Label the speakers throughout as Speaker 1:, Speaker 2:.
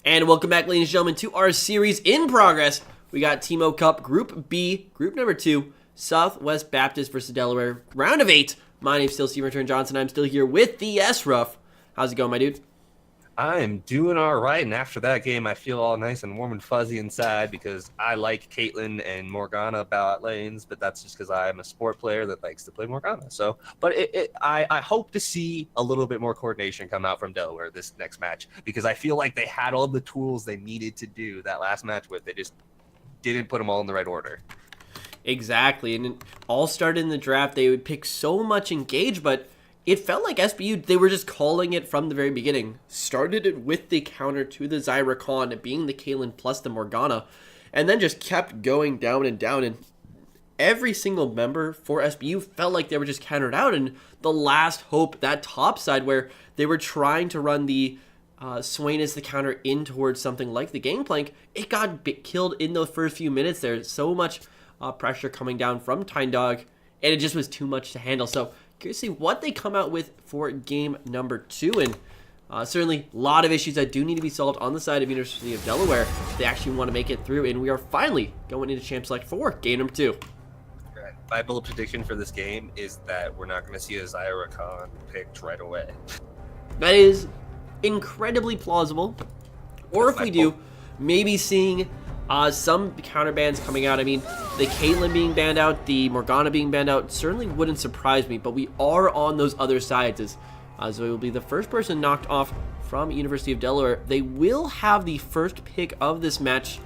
Speaker 1: And welcome back, ladies and gentlemen, to our series in progress. We got Teemo Cup Group B, Group number 2, Southwest Baptist versus Delaware, round of 8. My name's still Steven Return Johnson. I'm still here with the S-Ruff. How's it going, my dude?
Speaker 2: I'm doing all right, and after that game, I feel all nice and warm and fuzzy inside because I like Caitlyn and Morgana bot lanes, but that's just because I'm a sport player that likes to play Morgana. So, but I hope to see a little bit more coordination come out from Delaware this next match because I feel like they had all the tools they needed to do that last match with. They just didn't put them all in the right order.
Speaker 1: Exactly, and it all started in the draft. They would pick so much engage, but it felt like SBU, they were just calling it from the very beginning. Started it with the counter to the Zyra Khan, being the Caitlyn plus the Morgana, and then just kept going down and down. And every single member for SBU felt like they were just countered out. And the last hope, that top side where they were trying to run the Swain as the counter in towards something like the Gangplank, it got killed in those first few minutes. There's so much pressure coming down from Tyndog, and it just was too much to handle. So curious to see what they come out with for game number 2, and certainly a lot of issues that do need to be solved on the side of University of Delaware if they actually want to make it through, and we are finally going into Champ Select 4, game number 2.
Speaker 2: My bold prediction for this game is that we're not going to see a Zyra Khan picked right away.
Speaker 1: That is incredibly plausible, or if we do, maybe seeing some counter bans coming out. I mean, the Caitlyn being banned out, the Morgana being banned out, certainly wouldn't surprise me, but we are on those other sides as Zoe will be the first person knocked off from University of Delaware. They will have the first pick of this match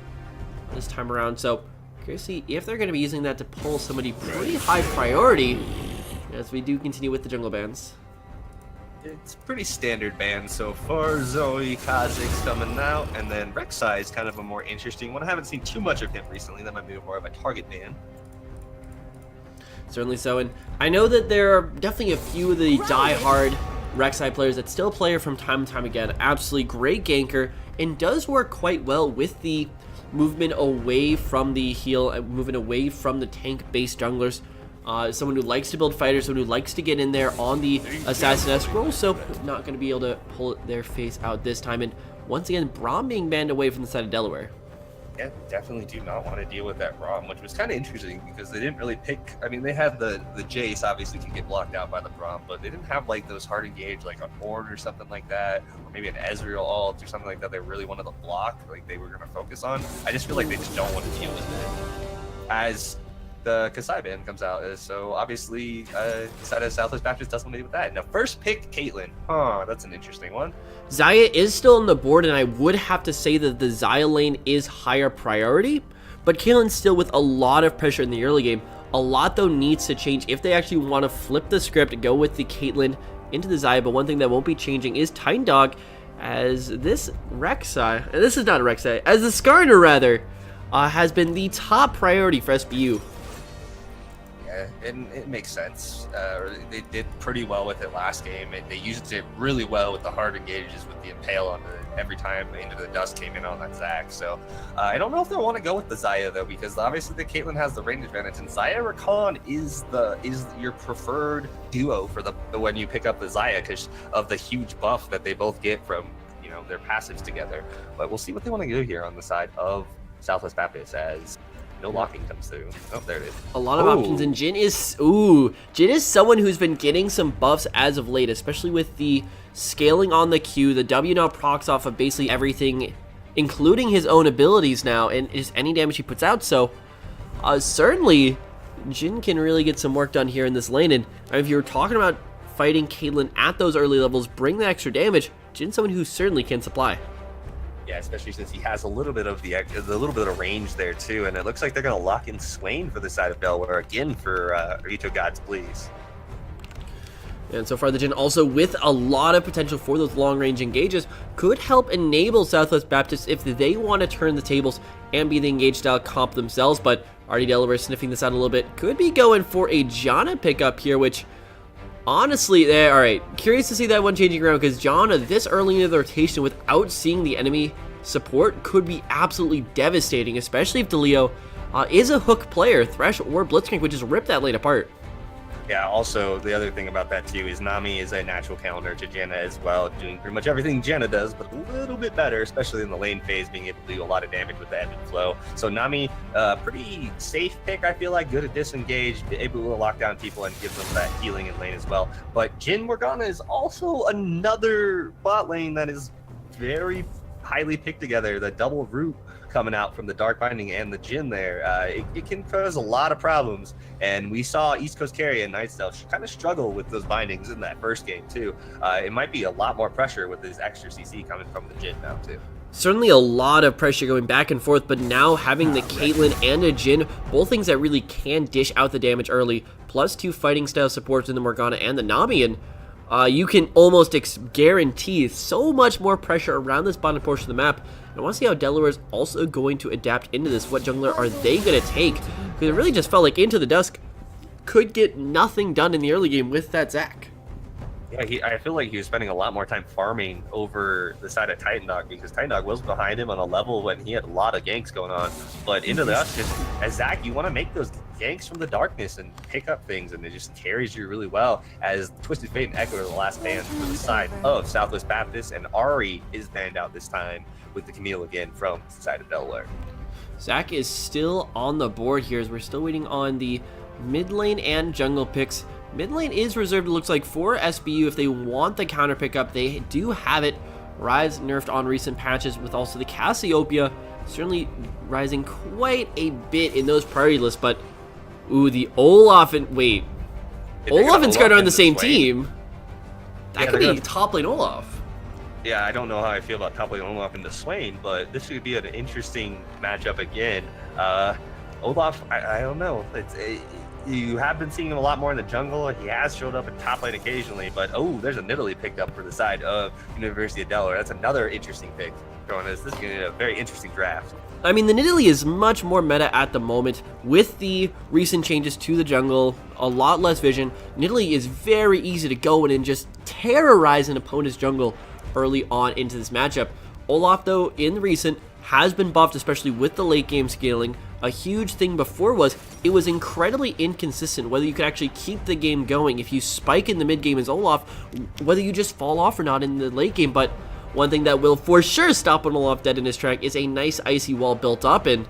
Speaker 1: this time around, so curious to see if they're going to be using that to pull somebody pretty high priority as we do continue with the jungle bans.
Speaker 2: It's pretty standard ban so far. Zoe, Kha'Zix coming out, and then Rek'Sai is kind of a more interesting one. I haven't seen too much of him recently. That might be more of a target ban.
Speaker 1: Certainly so, and I know that there are definitely a few of the die-hard Rek'Sai players that still play her from time to time again. Absolutely great ganker, and does work quite well with the movement away from the heal, moving away from the tank-based junglers. Someone who likes to build fighters, someone who likes to get in there on the Assassin S role, so not going to be able to pull their face out this time. And once again, Braum being banned away from the side of Delaware.
Speaker 2: Yeah, definitely do not want to deal with that Braum, which was kind of interesting because they didn't really pick. I mean, they had the Jace obviously can get blocked out by the Braum, but they didn't have like those hard engage like on Horde or something like that, or maybe an Ezreal ult or something like that. They really wanted to block, like they were going to focus on. I just feel like they just don't want to deal with it. As the Kasai ban comes out, so obviously the side of Southwest Baptist doesn't want to deal with that. Now, first pick Caitlyn. That's an interesting one.
Speaker 1: Xayah is still on the board, and I would have to say that the Xayah lane is higher priority, but Caitlyn's still with a lot of pressure in the early game. A lot, though, needs to change if they actually want to flip the script and go with the Caitlyn into the Xayah, but one thing that won't be changing is Tyndog, as this Rek'Sai, this is not a Rek'Sai, as the Skarner, rather, has been the top priority for SBU.
Speaker 2: And it makes sense. They did pretty well with it last game. They used it really well with the hard engages with the Impale on every time Into the Dust came in on that Zac. So I don't know if they want to go with the Xayah though, because obviously the Caitlyn has the range advantage, and Zyra Khan is your preferred duo for the when you pick up the Xayah because of the huge buff that they both get from their passives together. But we'll see what they want to do here on the side of Southwest Baptist as no locking comes through. Oh, there it is.
Speaker 1: A lot of options, and Jhin is someone who's been getting some buffs as of late, especially with the scaling on the Q. The W now procs off of basically everything, including his own abilities now, and just any damage he puts out. So certainly Jhin can really get some work done here in this lane. And if you're talking about fighting Caitlyn at those early levels, bring the extra damage, Jin's someone who certainly can supply.
Speaker 2: Yeah, especially since he has a little bit of range there too, and it looks like they're going to lock in Swain for the side of Delaware again for Rito Gods Please.
Speaker 1: And so far the Jhin also with a lot of potential for those long-range engages could help enable Southwest Baptist if they want to turn the tables and be the engage style comp themselves, but already Delaware sniffing this out a little bit, could be going for a Janna pickup here, which honestly, alright, curious to see that one changing around, because Janna this early into the rotation without seeing the enemy support could be absolutely devastating, especially if DeLeo is a hook player, Thresh or Blitzcrank, which just rip that lane apart.
Speaker 2: Yeah, also, the other thing about that, too, is Nami is a natural counter to Janna as well, doing pretty much everything Janna does, but a little bit better, especially in the lane phase, being able to do a lot of damage with the ebb and flow. So Nami, pretty safe pick, I feel like, good at disengage, able to lock down people and give them that healing in lane as well. But Jhin Morgana is also another bot lane that is very highly picked together. The double root coming out from the Dark Binding and the Jhin there, it can cause a lot of problems. And we saw East Coast Carry and Nightstyle kind of struggle with those bindings in that first game too. It might be a lot more pressure with his extra CC coming from the Jhin now too.
Speaker 1: Certainly a lot of pressure going back and forth, but now having the Caitlyn and a Jhin, both things that really can dish out the damage early, plus 2 fighting style supports in the Morgana and the Nami, and you can almost guarantee so much more pressure around this bottom portion of the map. And I want to see how Delaware is also going to adapt into this. What jungler are they going to take? Because it really just felt like Into the Dusk could get nothing done in the early game with that Zac.
Speaker 2: Yeah, I feel like he was spending a lot more time farming over the side of Titan Dog, because Titan Dog was behind him on a level when he had a lot of ganks going on. But Into the Dusk, just as Zac, you want to make those ganks from the darkness and pick up things, and it just carries you really well. As Twisted Fate and Echo are the last bans for the side of Southwest Baptist, and Ari is banned out this time with the Camille again from the side of Delaware.
Speaker 1: Zac is still on the board here as we're still waiting on the mid lane and jungle picks. Mid lane is reserved, it looks like, for SBU if they want the counter pickup. They do have it. Rise nerfed on recent patches, with also the Cassiopeia certainly rising quite a bit in those priority lists. But ooh, the Olaf and Olaf and Skarner on the same team. That could be top lane Olaf.
Speaker 2: Yeah, I don't know how I feel about top lane Olaf into Swain, but this could be an interesting matchup again. Olaf, I don't know. You have been seeing him a lot more in the jungle. He has showed up in top lane occasionally, but there's a Nidalee picked up for the side of University of Delaware. That's another interesting pick. This is going to be a very interesting draft.
Speaker 1: I mean, the Nidalee is much more meta at the moment with the recent changes to the jungle, a lot less vision. Nidalee is very easy to go in and just terrorize an opponent's jungle early on into this matchup. Olaf, though, in recent, has been buffed, especially with the late game scaling. A huge thing before was it was incredibly inconsistent whether you could actually keep the game going if you spike in the mid game as Olaf, whether you just fall off or not in the late game. But one thing that will for sure stop an Olaf dead in his track is a nice icy wall built up, and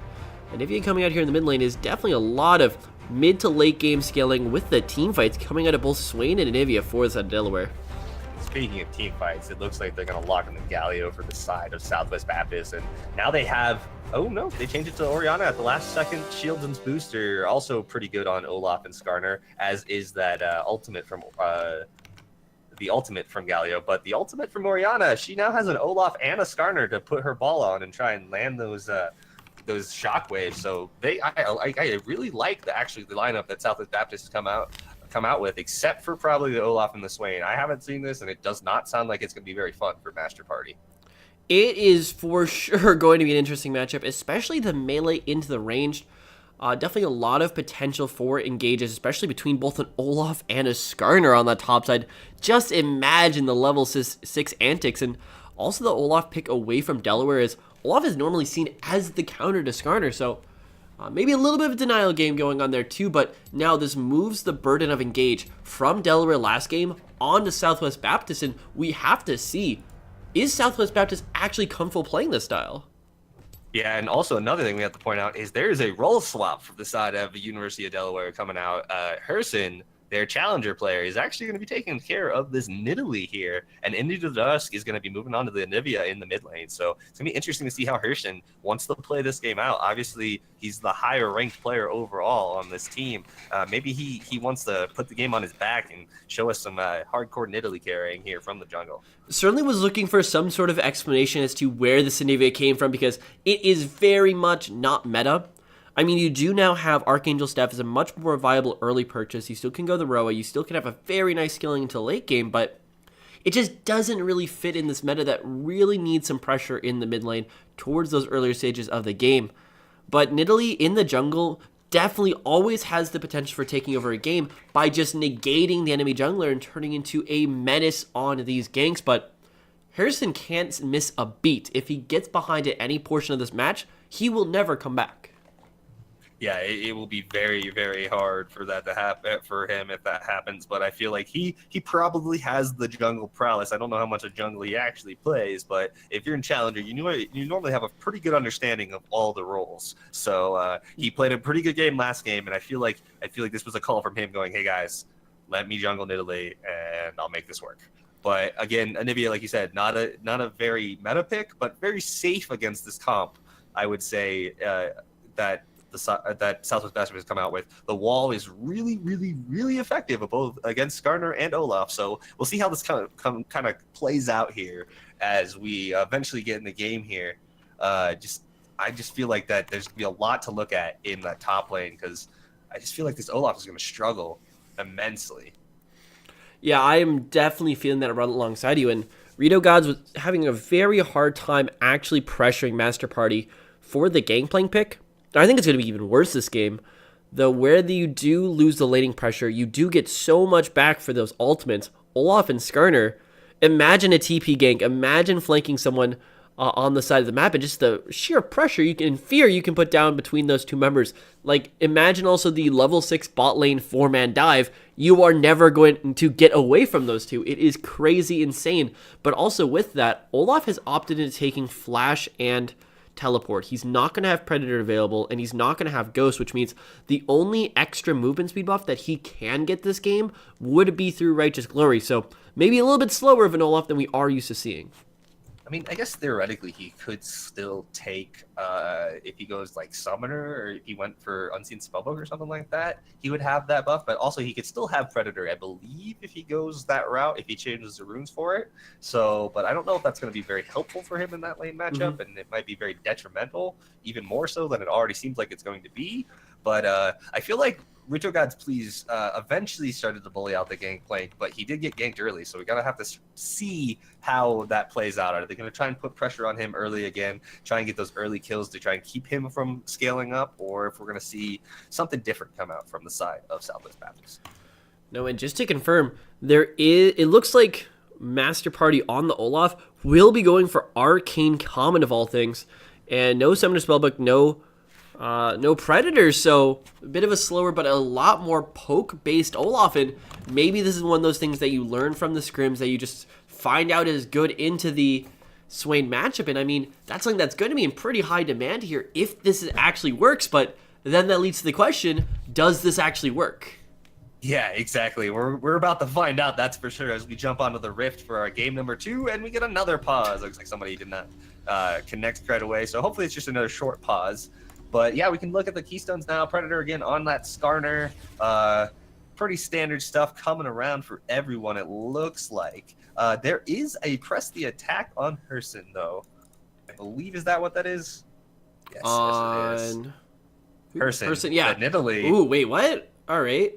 Speaker 1: Anivia coming out here in the mid lane is definitely a lot of mid to late game scaling with the team fights coming out of both Swain and Anivia for the side of Delaware.
Speaker 2: Speaking of team fights, it looks like they're going to lock in the Galio for the side of Southwest Baptist, and now they have, they changed it to Orianna at the last second. Shields and Booster also pretty good on Olaf and Skarner, as is that ultimate from the ultimate from Galio. But the ultimate from Orianna, she now has an Olaf and a Skarner to put her ball on and try and land those shockwaves. So I really like the lineup that Southwest Baptist has come out with, except for probably the Olaf and the Swain. I haven't seen this, and it does not sound like it's going to be very fun for Master Party.
Speaker 1: It is for sure going to be an interesting matchup, especially the melee into the ranged. Definitely a lot of potential for engages, especially between both an Olaf and a Skarner on the top side. Just imagine the level 6 antics, and also the Olaf pick away from Delaware, as Olaf is normally seen as the counter to Skarner, so maybe a little bit of a denial game going on there too. But now this moves the burden of engage from Delaware last game on to Southwest Baptist, and we have to see, is Southwest Baptist actually comfortable playing this style?
Speaker 2: Yeah, and also another thing we have to point out is there is a role swap from the side of the University of Delaware coming out. Herson, their challenger player, is actually going to be taking care of this Nidalee here, and Into the Dusk is going to be moving on to the Anivia in the mid lane. So it's going to be interesting to see how Herson wants to play this game out. Obviously, he's the higher ranked player overall on this team. Maybe he wants to put the game on his back and show us some hardcore Nidalee carrying here from the jungle.
Speaker 1: Certainly was looking for some sort of explanation as to where the Anivia came from, because it is very much not meta. I mean, you do now have Archangel Staff as a much more viable early purchase. You still can go the Ro8, you still can have a very nice scaling into late game, but it just doesn't really fit in this meta that really needs some pressure in the mid lane towards those earlier stages of the game. But Nidalee in the jungle definitely always has the potential for taking over a game by just negating the enemy jungler and turning into a menace on these ganks. But Harrison can't miss a beat. If he gets behind at any portion of this match, he will never come back.
Speaker 2: Yeah, it will be very, very hard for that to happen for him if that happens. But I feel like he probably has the jungle prowess. I don't know how much of jungle he actually plays, but if you're in Challenger, you normally have a pretty good understanding of all the roles. So he played a pretty good game last game, and I feel like this was a call from him going, "Hey guys, let me jungle Nidalee, and I'll make this work." But again, Anivia, like you said, not a very meta pick, but very safe against this comp. I would say that Southwest Bastion has come out with. The wall is really, really, really effective both against Skarner and Olaf. So we'll see how this kind of plays out here as we eventually get in the game here. I just feel like that there's gonna be a lot to look at in that top lane because I just feel like this Olaf is going to struggle immensely.
Speaker 1: Yeah, I am definitely feeling that run alongside you. And Rito Gods was having a very hard time actually pressuring Master Party for the Gangplank pick. I think it's going to be even worse this game. Though where you do lose the laning pressure, you do get so much back for those ultimates. Olaf and Skarner, imagine a TP gank. Imagine flanking someone on the side of the map, and just the sheer pressure fear you can put down between those two members. Like, imagine also the level 6 bot lane 4-man dive. You are never going to get away from those two. It is crazy insane. But also with that, Olaf has opted into taking Flash and Teleport. He's not going to have Predator available, and he's not going to have Ghost, which means the only extra movement speed buff that he can get this game would be through Righteous Glory. So maybe a little bit slower of an Olaf than we are used to seeing.
Speaker 2: I mean, I guess theoretically he could still take, if he goes like Summoner or if he went for Unseen Spellbook or something like that, he would have that buff, but also he could still have Predator, I believe, if he goes that route, if he changes the runes for it. So, but I don't know if that's going to be very helpful for him in that lane matchup, and it might be very detrimental, even more so than it already seems like it's going to be. But I feel like Rito God's Please eventually started to bully out the Gangplank, but he did get ganked early, so we gotta have to see how that plays out. Are they gonna try and put pressure on him early again, try and get those early kills to try and keep him from scaling up, or if we're gonna see something different come out from the side of Southwest Baptist?
Speaker 1: No, and just to confirm, it looks like Master Party on the Olaf will be going for Arcane Common of all things, and no Summoner Spellbook, no Predators, so a bit of a slower but a lot more poke-based Olaf, and maybe this is one of those things that you learn from the scrims that you just find out is good into the Swain matchup, and I mean, that's something that's going to be in pretty high demand here if this actually works, but then that leads to the question, does this actually work?
Speaker 2: Yeah, exactly. We're about to find out, that's for sure, as we jump onto the Rift for our game number 2, and we get another pause. Looks like somebody did not connect right away, so hopefully it's just another short pause. But yeah, we can look at the Keystones now. Predator again on that Skarner. Pretty standard stuff coming around for everyone, it looks like. There is a press the attack on Herson, though. I believe, is that what that is? Yes, yes it is. Herson,
Speaker 1: yeah.
Speaker 2: Nidalee.
Speaker 1: Ooh, wait, what? All right.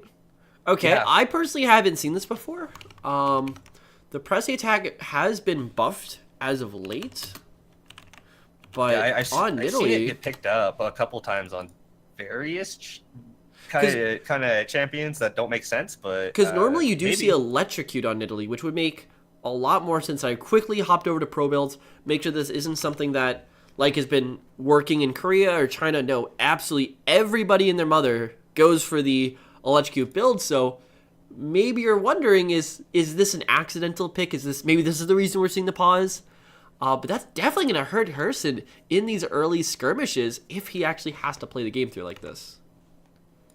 Speaker 1: Okay, yeah. I personally haven't seen this before. The press the attack has been buffed as of late. But yeah,
Speaker 2: I've seen it get picked up a couple times on various kind of champions that don't make sense, but
Speaker 1: because normally you do see electrocute on Nidalee, which would make a lot more sense. I quickly hopped over to pro builds, make sure this isn't something that like has been working in Korea or China. No, absolutely everybody and their mother goes for the electrocute build. So maybe you're wondering, is this an accidental pick? Maybe this is the reason we're seeing the pause? But that's definitely going to hurt Herson in these early skirmishes if he actually has to play the game through like this.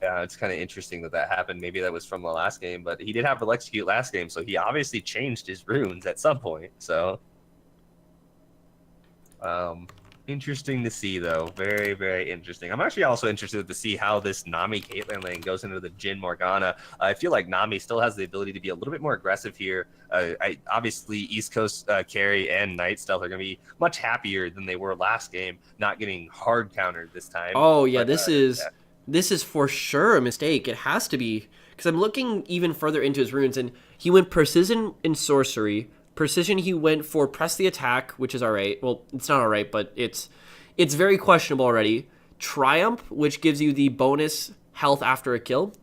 Speaker 2: Yeah, it's kind of interesting that happened. Maybe that was from the last game, but he did have Electrocute last game, so he obviously changed his runes at some point. So, interesting to see, though. Very, very interesting. I'm actually also interested to see how this Nami Caitlyn lane goes into the Jhin Morgana. I feel like Nami still has the ability to be a little bit more aggressive here. Obviously, East Coast carry and Night Stealth are going to be much happier than they were last game, not getting hard countered this time.
Speaker 1: Oh, yeah, but, this is for sure a mistake. It has to be, because I'm looking even further into his runes, and he went Precision in Sorcery. Precision, he went for Press the Attack, which is alright. Well, it's not alright, but it's very questionable already. Triumph, which gives you the bonus health after a kill.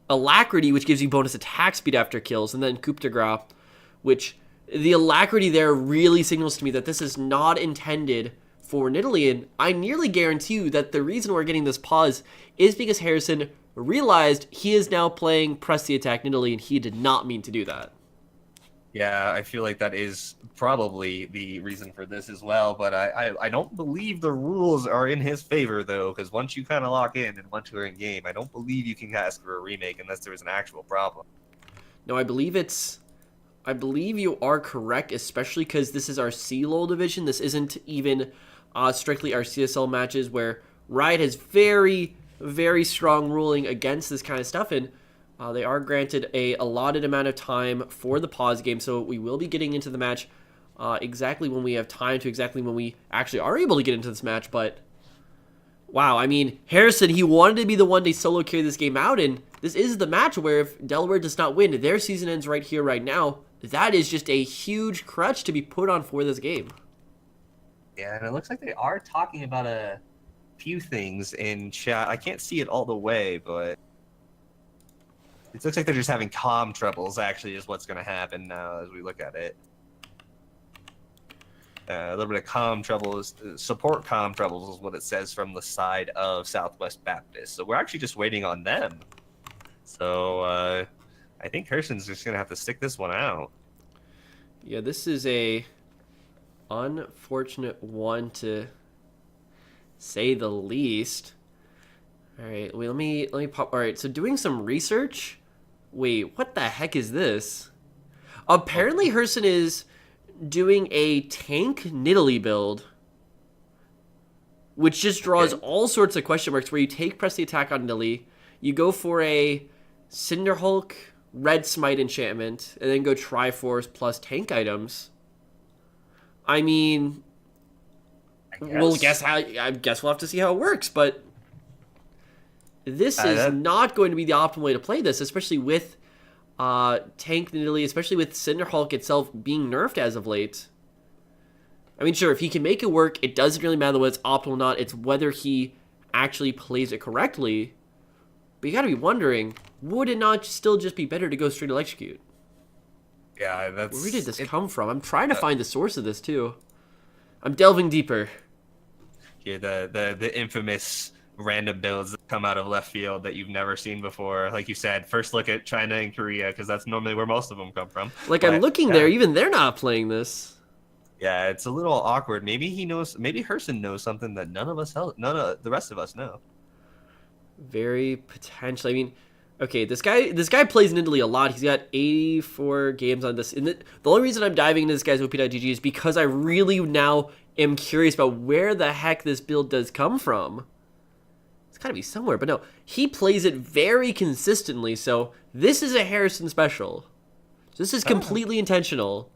Speaker 1: Alacrity, which gives you bonus attack speed after kills. And then Coup de Grace, which the Alacrity there really signals to me that this is not intended for Nidalee, and I nearly guarantee you that the reason we're getting this pause is because Harrison realized he is now playing Press the Attack Nidalee, and he did not mean to do that.
Speaker 2: Yeah, I feel like that is probably the reason for this as well, but I don't believe the rules are in his favor, though, because once you kind of lock in and once you're in game, I don't believe you can ask for a remake unless there is an actual problem.
Speaker 1: No, I believe you are correct, especially because this is our C-Lol division. This isn't even strictly our CSL matches where Riot has very, very strong ruling against this kind of stuff, and they are granted a allotted amount of time for the pause game, so we will be getting into the match exactly when we have time to, exactly when we actually are able to get into this match. But wow, I mean, Harrison, he wanted to be the one to solo carry this game out, and this is the match where if Delaware does not win, their season ends right here, right now. That is just a huge crutch to be put on for this game.
Speaker 2: Yeah, and it looks like they are talking about a few things in chat. I can't see it all the way, but it looks like they're just having comm troubles, actually, is what's going to happen now as we look at it. A little bit of comm troubles, support comm troubles is what it says from the side of Southwest Baptist. So we're actually just waiting on them. So I think Harrison's just going to have to stick this one out.
Speaker 1: Yeah, this is a unfortunate one to say the least. All right, wait, let me pop. All right, so doing some research. Wait, what the heck is this? Apparently, Harrison is doing a tank Nidalee build, which just draws all sorts of question marks. Where you take Press the Attack on Nidalee, you go for a Cinderhulk Red Smite enchantment, and then go Triforce plus tank items. I mean, I guess we'll have to see how it works, but this is not going to be the optimal way to play this, especially with tank Nidalee, especially with Cinderhulk itself being nerfed as of late. I mean, sure, if he can make it work, it doesn't really matter whether it's optimal or not. It's whether he actually plays it correctly. But you gotta be wondering, would it not still just be better to go straight electrocute?
Speaker 2: Yeah, that's...
Speaker 1: Where did this come from? I'm trying to find the source of this, too. I'm delving deeper.
Speaker 2: Yeah, the infamous random builds that come out of left field that you've never seen before. Like you said, first look at China and Korea, because that's normally where most of them come from.
Speaker 1: Like, but I'm looking there, even they're not playing this.
Speaker 2: Yeah, it's a little awkward. Maybe he knows, maybe Harrison knows something that none of the rest of us know.
Speaker 1: Very potentially. I mean, okay, this guy plays Nidalee a lot. He's got 84 games on this. And the only reason I'm diving into this guy's OP.GG is because I really now am curious about where the heck this build does come from. It's got to be somewhere. But no, he plays it very consistently. So this is a Harrison special. This is completely intentional.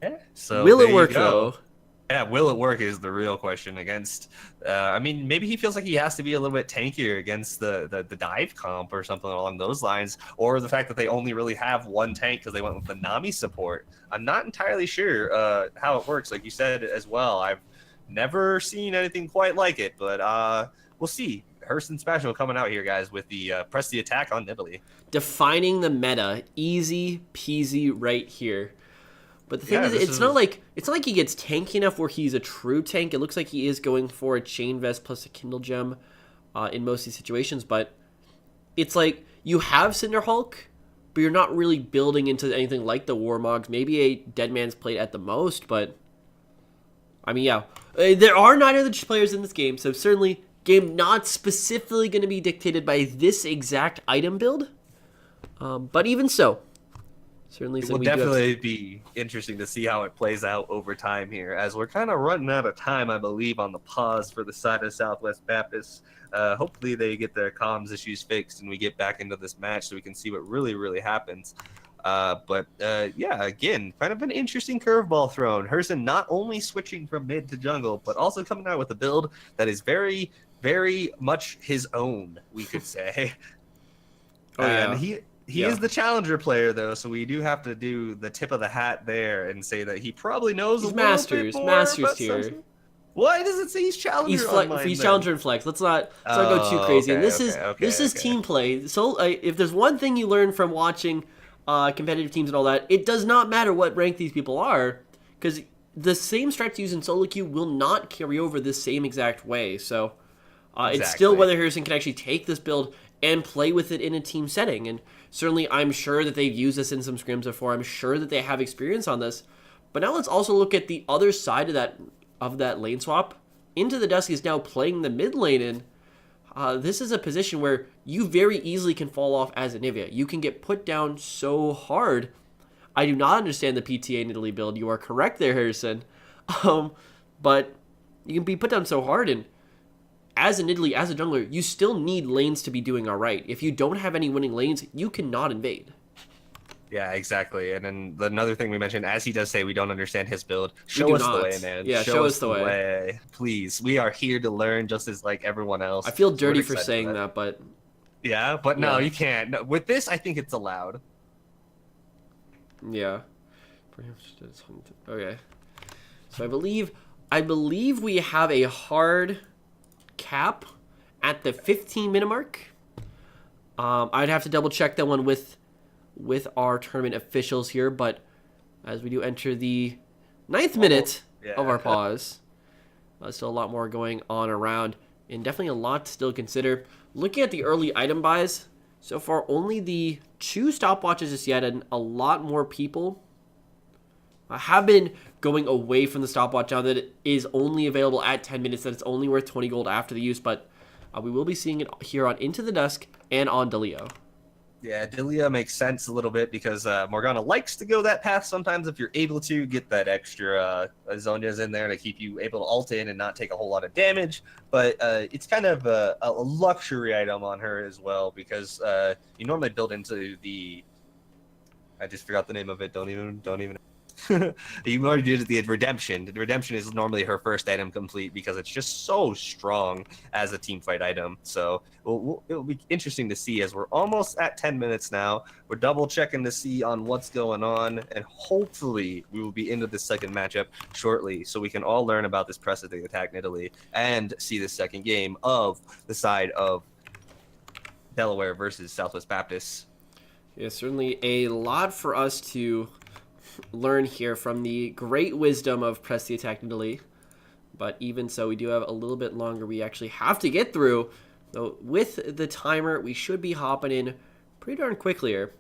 Speaker 2: Yeah. So
Speaker 1: will it work, though?
Speaker 2: Yeah, will it work is the real question against... I mean, maybe he feels like he has to be a little bit tankier against the dive comp or something along those lines, or the fact that they only really have one tank because they went with the Nami support. I'm not entirely sure how it works, like you said as well. I've never seen anything quite like it, but we'll see. Harrison special coming out here, guys, with the Press the Attack on Nidalee.
Speaker 1: Defining the meta. Easy peasy right here. But the thing is, it's not like he gets tanky enough where he's a true tank. It looks like he is going for a Chain Vest plus a Kindle Gem in most of these situations. But it's like you have Cinderhulk, but you're not really building into anything like the Warmogs. Maybe a Dead Man's Plate at the most. But I mean, yeah, there are 9 other players in this game, so certainly game not specifically going to be dictated by this exact item build. But even so. Certainly,
Speaker 2: it will definitely be interesting to see how it plays out over time here, as we're kind of running out of time, I believe, on the pause for the side of Southwest Baptist. Hopefully they get their comms issues fixed and we get back into this match so we can see what really happens. But yeah, again, kind of an interesting curveball thrown. Harrison not only switching from mid to jungle, but also coming out with a build that is very, very much his own, we could say.
Speaker 1: Oh, yeah.
Speaker 2: And he is the challenger player, though, so we do have to do the tip of the hat there and say that he probably knows a little bit more. Masters tier. Why does it say he's challenger?
Speaker 1: He's challenger and flex. Let's not go too crazy. Okay, and this is team play. So if there's one thing you learn from watching competitive teams and all that, it does not matter what rank these people are, because the same strats used in solo queue will not carry over the same exact way. So it's still whether Harrison can actually take this build and play with it in a team setting. And certainly I'm sure that they've used this in some scrims before. I'm sure that they have experience on this. But now let's also look at the other side of that lane swap. Into the Dusk is now playing the mid lane, and this is a position where you very easily can fall off as a Nivea. You can get put down so hard. I do not understand the PTA Nidalee build. You are correct there, Harrison. But you can be put down so hard, and as a Nidalee, as a jungler, you still need lanes to be doing alright. If you don't have any winning lanes, you cannot invade.
Speaker 2: Yeah, exactly. And then another thing we mentioned, as he does say, we don't understand his build. Show us the way, man.
Speaker 1: Yeah, show us the way.
Speaker 2: Please. We are here to learn just as like everyone else.
Speaker 1: I feel dirty for saying that, but...
Speaker 2: Yeah, but no, you can't. No, with this, I think it's allowed.
Speaker 1: Yeah. Okay. So I believe we have a hard cap at the 15-minute mark. I'd have to double check that one with our tournament officials here, but as we do enter the 9th minute of our pause, still a lot more going on around, and definitely a lot to still consider. Looking at the early item buys, so far only the 2 stopwatches just yet, and a lot more people have been going away from the stopwatch now that it is only available at 10 minutes, that it's only worth 20 gold after the use, but we will be seeing it here on Into the Dusk and on Delio.
Speaker 2: Yeah, Delia makes sense a little bit because Morgana likes to go that path sometimes if you're able to get that extra Zonias in there to keep you able to ult in and not take a whole lot of damage. But it's kind of a luxury item on her as well because you normally build into the... I just forgot the name of it. Don't even... You already did the redemption. The redemption is normally her first item complete because it's just so strong as a team fight item. So it'll be interesting to see as we're almost at 10 minutes now. We're double checking to see on what's going on, and hopefully we will be into the second matchup shortly so we can all learn about this precedent attack in Italy and see the second game of the side of Delaware versus Southwest Baptist.
Speaker 1: Yeah, certainly a lot for us to learn here from the great wisdom of press the attack in Italy. But even so, we do have a little bit longer we actually have to get through. So with the timer, we should be hopping in pretty darn quickly here.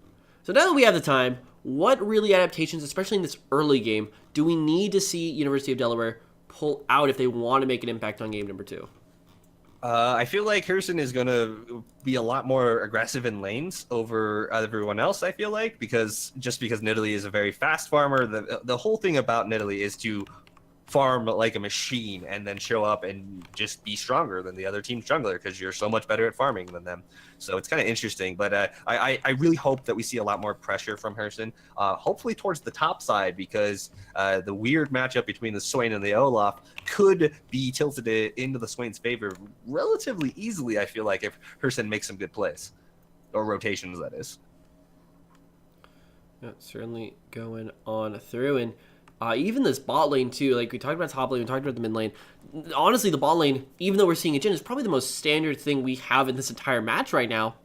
Speaker 1: So now that we have the time, what really adaptations, especially in this early game, do we need to see University of Delaware pull out if they want to make an impact on game number 2?
Speaker 2: I feel like Harrison is going to be a lot more aggressive in lanes over everyone else, I feel like, because Nidalee is a very fast farmer. The whole thing about Nidalee is to farm like a machine and then show up and just be stronger than the other team's jungler because you're so much better at farming than them. So it's kind of interesting, but I really hope that we see a lot more pressure from Harrison, hopefully towards the top side, because the weird matchup between the Swain and the Olaf could be tilted into the Swain's favor relatively easily, I feel like, if Harrison makes some good plays. Or rotations, that is.
Speaker 1: Yeah, certainly going on through, and even this bot lane too, like we talked about top lane, we talked about the mid lane. Honestly, the bot lane, even though we're seeing a Jhin, is probably the most standard thing we have in this entire match right now.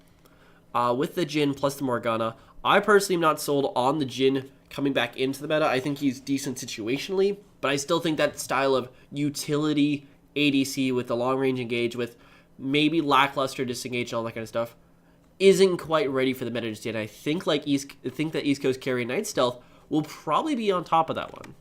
Speaker 1: With the Jhin plus the Morgana, I personally am not sold on the Jhin coming back into the meta. I think he's decent situationally, but I still think that style of utility ADC with the long range engage, with maybe lackluster disengage and all that kind of stuff, isn't quite ready for the meta just yet. I think that East Coast carry Night Stealth will probably be on top of that one.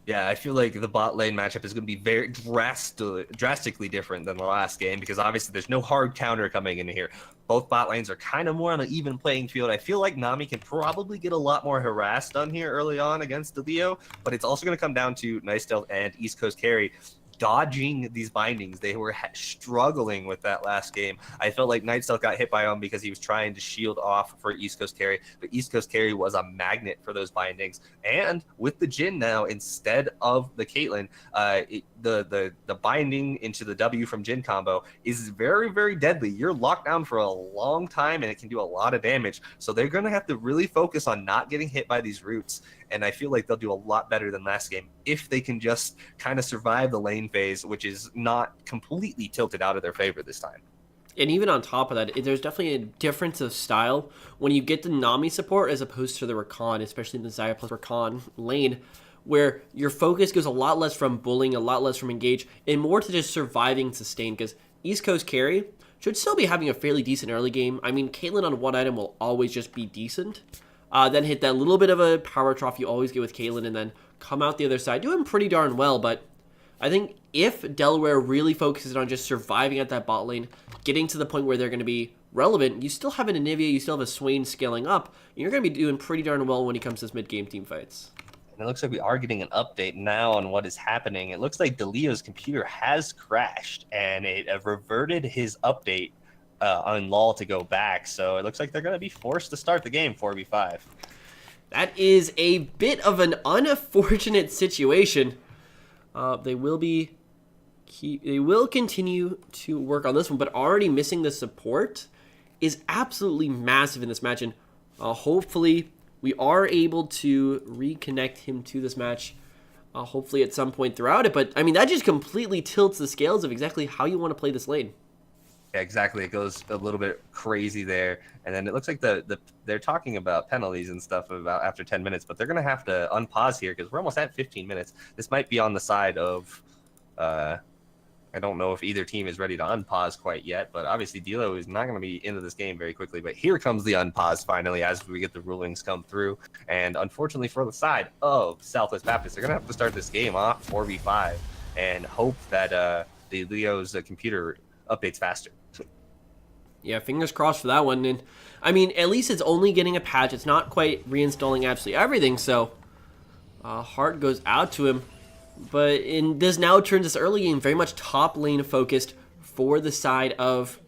Speaker 2: Yeah, I feel like the bot lane matchup is going to be very drastically different than the last game because obviously there's no hard counter coming in here. Both bot lanes are kind of more on an even playing field. I feel like Nami can probably get a lot more harassed on here early on against the Leo, but it's also going to come down to Night Stealth and East Coast carry dodging these bindings. They were struggling with that last game. I felt like Night Stealth got hit by him because he was trying to shield off for East Coast carry, but East Coast carry was a magnet for those bindings. And with the Jhin now instead of the Caitlyn, the binding into the W from Jhin combo is very, very deadly. You're locked down for a long time and it can do a lot of damage. So they're going to have to really focus on not getting hit by these roots. And I feel like they'll do a lot better than last game if they can just kind of survive the lane phase, which is not completely tilted out of their favor this time.
Speaker 1: And even on top of that, there's definitely a difference of style when you get the Nami support as opposed to the Rakan, especially in the Xayah plus Rakan lane, where your focus goes a lot less from bullying, a lot less from engage, and more to just surviving and sustain, because East Coast carry should still be having a fairly decent early game. I mean, Caitlyn on one item will always just be decent. Then hit that little bit of a power trough you always get with Caitlyn, and then come out the other side doing pretty darn well. But I think if Delaware really focuses on just surviving at that bot lane, getting to the point where they're going to be relevant, you still have an Anivia, you still have a Swain scaling up, and you're going to be doing pretty darn well when it comes to this mid-game team fights.
Speaker 2: And it looks like we are getting an update now on what is happening. It looks like DeLeo's computer has crashed, and it reverted his update on LoL to go back. So it looks like they're going to be forced to start the game 4v5.
Speaker 1: That is a bit of an unfortunate situation. They will continue to work on this one, but already missing the support is absolutely massive in this match. And hopefully we are able to reconnect him to this match, hopefully at some point throughout it. But, I mean, that just completely tilts the scales of exactly how you want to play this lane.
Speaker 2: Yeah, exactly. It goes a little bit crazy there. And then it looks like they're talking about penalties and stuff about after 10 minutes, but they're going to have to unpause here because we're almost at 15 minutes. This might be on the side of... I don't know if either team is ready to unpause quite yet, but obviously Delo is not going to be into this game very quickly. But here comes the unpause finally as we get the rulings come through. And unfortunately for the side of Southwest Baptist, they're going to have to start this game off 4v5 and hope that the Leo's computer updates faster.
Speaker 1: Yeah, fingers crossed for that one. And I mean, at least it's only getting a patch. It's not quite reinstalling absolutely everything. So heart goes out to him. But this now turns this early game very much top lane focused for the side of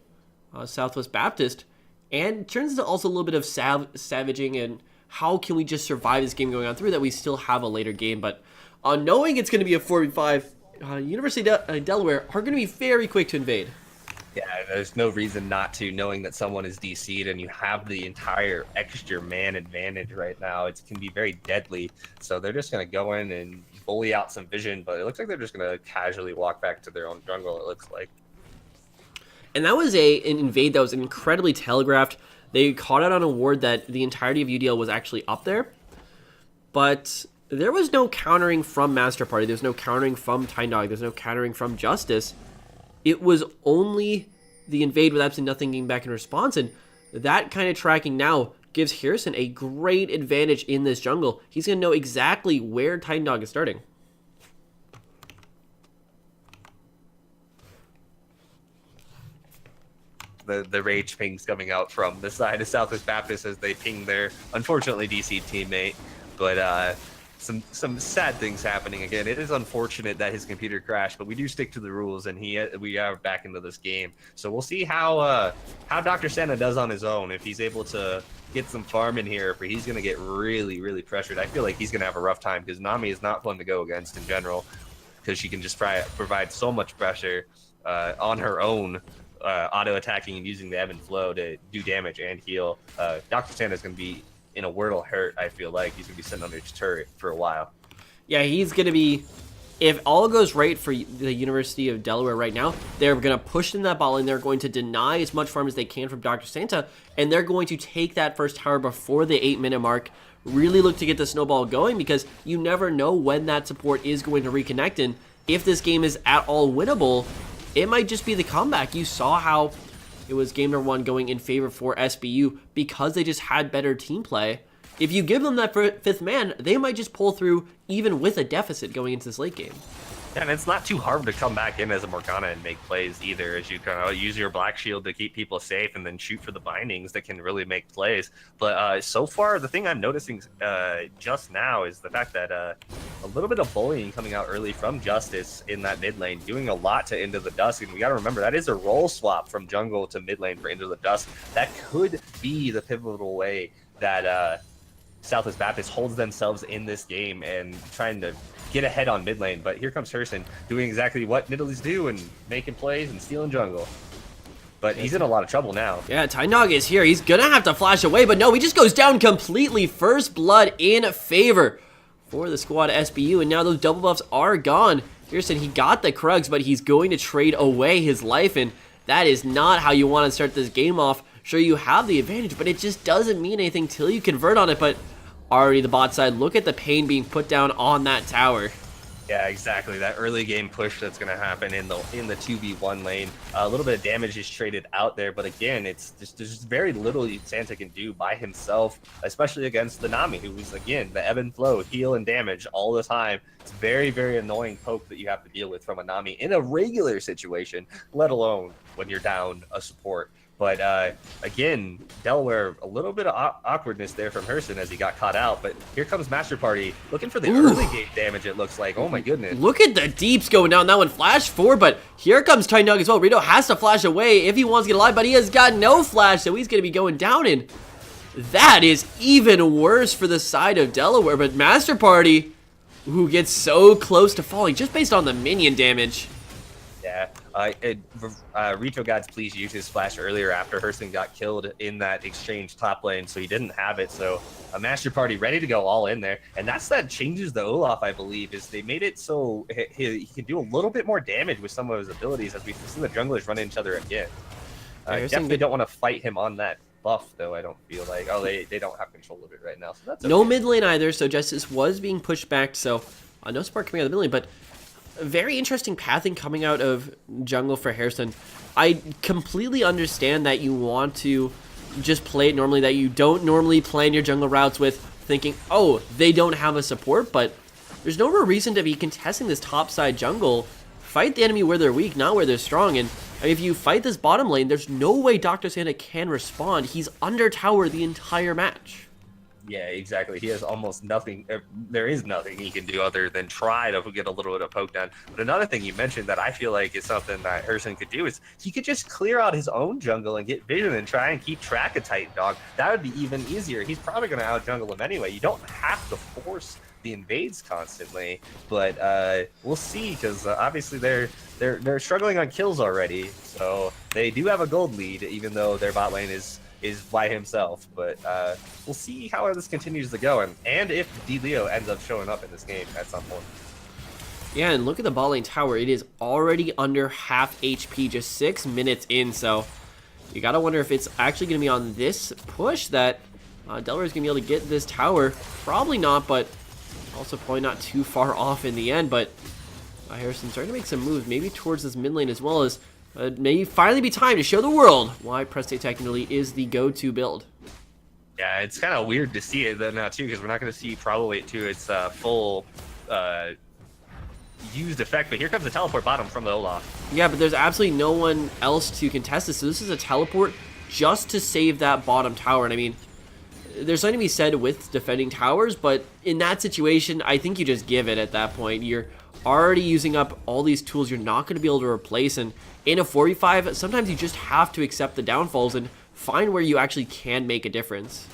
Speaker 1: Southwest Baptist, and turns into also a little bit of savaging and how can we just survive this game going on through that we still have a later game. But knowing it's going to be a 4v5, University of Delaware are going to be very quick to invade.
Speaker 2: Yeah, there's no reason not to, knowing that someone is DC'd and you have the entire extra man advantage right now. It can be very deadly. So they're just going to go in and bully out some vision, but it looks like they're just going to casually walk back to their own jungle, it looks like.
Speaker 1: And that was an invade that was incredibly telegraphed. They caught out on a ward that the entirety of UDL was actually up there, but there was no countering from Master Party. There's no countering from Tyne Dog. There's no countering from Justice. It was only the invade with absolutely nothing getting back in response, and that kind of tracking now gives Harrison a great advantage in this jungle. He's going to know exactly where Titan Dog is starting.
Speaker 2: The rage pings coming out from the side of Southwest Baptist as they ping their, unfortunately, DC teammate. But some sad things happening again. It is unfortunate that his computer crashed, but we do stick to the rules, and we are back into this game. So we'll see how Dr. Santa does on his own. If he's able to get some farm in here, if he's going to get really, really pressured. I feel like he's going to have a rough time because Nami is not fun to go against in general because she can just provide so much pressure on her own, auto-attacking and using the ebb and flow to do damage and heal. Dr. Santa is going to be in a Wordle hurt, I feel like. He's going to be sitting under his turret for a while.
Speaker 1: Yeah, he's going to be... If all goes right for the University of Delaware right now, they're going to push in that ball and they're going to deny as much farm as they can from Dr. Santa, and they're going to take that first tower before the 8-minute mark, really look to get the snowball going because you never know when that support is going to reconnect, and if this game is at all winnable, it might just be the comeback. You saw how it was game number 1 going in favor for SBU because they just had better team play. If you give them that fifth man, they might just pull through even with a deficit going into this late game.
Speaker 2: Yeah, and it's not too hard to come back in as a Morgana and make plays either, as you kind of use your Black Shield to keep people safe and then shoot for the bindings that can really make plays. But so far, the thing I'm noticing just now is the fact that a little bit of bullying coming out early from Justice in that mid lane, doing a lot to Into the Dusk. And we got to remember, that is a role swap from jungle to mid lane for Into the Dusk. That could be the pivotal way that Southwest Baptist holds themselves in this game and trying to get ahead on mid lane. But here comes Harrison doing exactly what Nidalees do and making plays and stealing jungle. But he's in a lot of trouble now. Yeah,
Speaker 1: Tyne Dog is here. He's going to have to flash away, but no, he just goes down completely. First blood in favor for the squad SBU, and now those double buffs are gone. Harrison, he got the Krugs, but he's going to trade away his life, and that is not how you want to start this game off. Sure, you have the advantage, but it just doesn't mean anything till you convert on it. But already the bot side. Look at the pain being put down on that tower.
Speaker 2: Yeah, exactly. That early game push that's going to happen in the 2v1 lane. A little bit of damage is traded out there, but again, it's just there's just very little Santa can do by himself, especially against the Nami, who is again the ebb and flow, heal and damage all the time. It's very, very annoying poke that you have to deal with from a Nami in a regular situation, let alone when you're down a support. But again, Delaware, a little bit of awkwardness there from Herson as he got caught out. But here comes Master Party looking for the early game damage, it looks like. Oh my goodness.
Speaker 1: Look at the deeps going down. That one flashed forward, but here comes Tiny Dog as well. Rito has to flash away if he wants to get alive, but he has got no flash, so he's going to be going down. And that is even worse for the side of Delaware. But Master Party, who gets so close to falling just based on the minion damage.
Speaker 2: Yeah, Rito Gods please use his flash earlier after Herson got killed in that exchange top lane, so he didn't have it. So a Master Party ready to go all in there, and that changes the Olaf, I believe, is they made it so he can do a little bit more damage with some of his abilities as we see the junglers run each other again. Definitely don't want to fight him on that buff, though. I don't feel like they don't have control of it right now, so that's okay.
Speaker 1: No mid lane either, so Justice was being pushed back, so no support coming out of the mid lane, but very interesting pathing coming out of jungle for Harrison. I completely understand that you want to just play it normally, that you don't normally plan your jungle routes with thinking, oh, they don't have a support, but there's no real reason to be contesting this top side jungle. Fight the enemy where they're weak, not where they're strong, and if you fight this bottom lane, there's no way Dr. Santa can respond. He's under tower the entire match.
Speaker 2: Yeah, exactly. He has almost nothing. There is nothing he can do other than try to get a little bit of poke down. But another thing you mentioned that I feel like is something that Herson could do is he could just clear out his own jungle and get vision and try and keep track of Titan Dog. That would be even easier. He's probably going to out jungle him anyway. You don't have to force the invades constantly, but we'll see, because obviously they're struggling on kills already. So they do have a gold lead, even though their bot lane is by himself, but we'll see how this continues to go, and if D-Leo ends up showing up in this game at some point.
Speaker 1: Yeah, and look at the bot lane tower. It is already under half HP, just 6 minutes in, so you gotta wonder if it's actually gonna be on this push that Delaware is gonna be able to get this tower. Probably not, but also probably not too far off in the end. But Harrison's starting to make some moves, maybe towards this mid lane, as well as may finally be time to show the world why Press Stay technically is the go-to build.
Speaker 2: Yeah, it's kind of weird to see it now too, because we're not going to see probably to its full used effect. But here comes the teleport bottom from the Olaf.
Speaker 1: Yeah, but there's absolutely no one else to contest this, so this is a teleport just to save that bottom tower. And I mean, there's something to be said with defending towers, but in that situation, I think you just give it at that point. You're already using up all these tools you're not going to be able to replace, and in a 4v5, sometimes you just have to accept the downfalls and find where you actually can make a difference.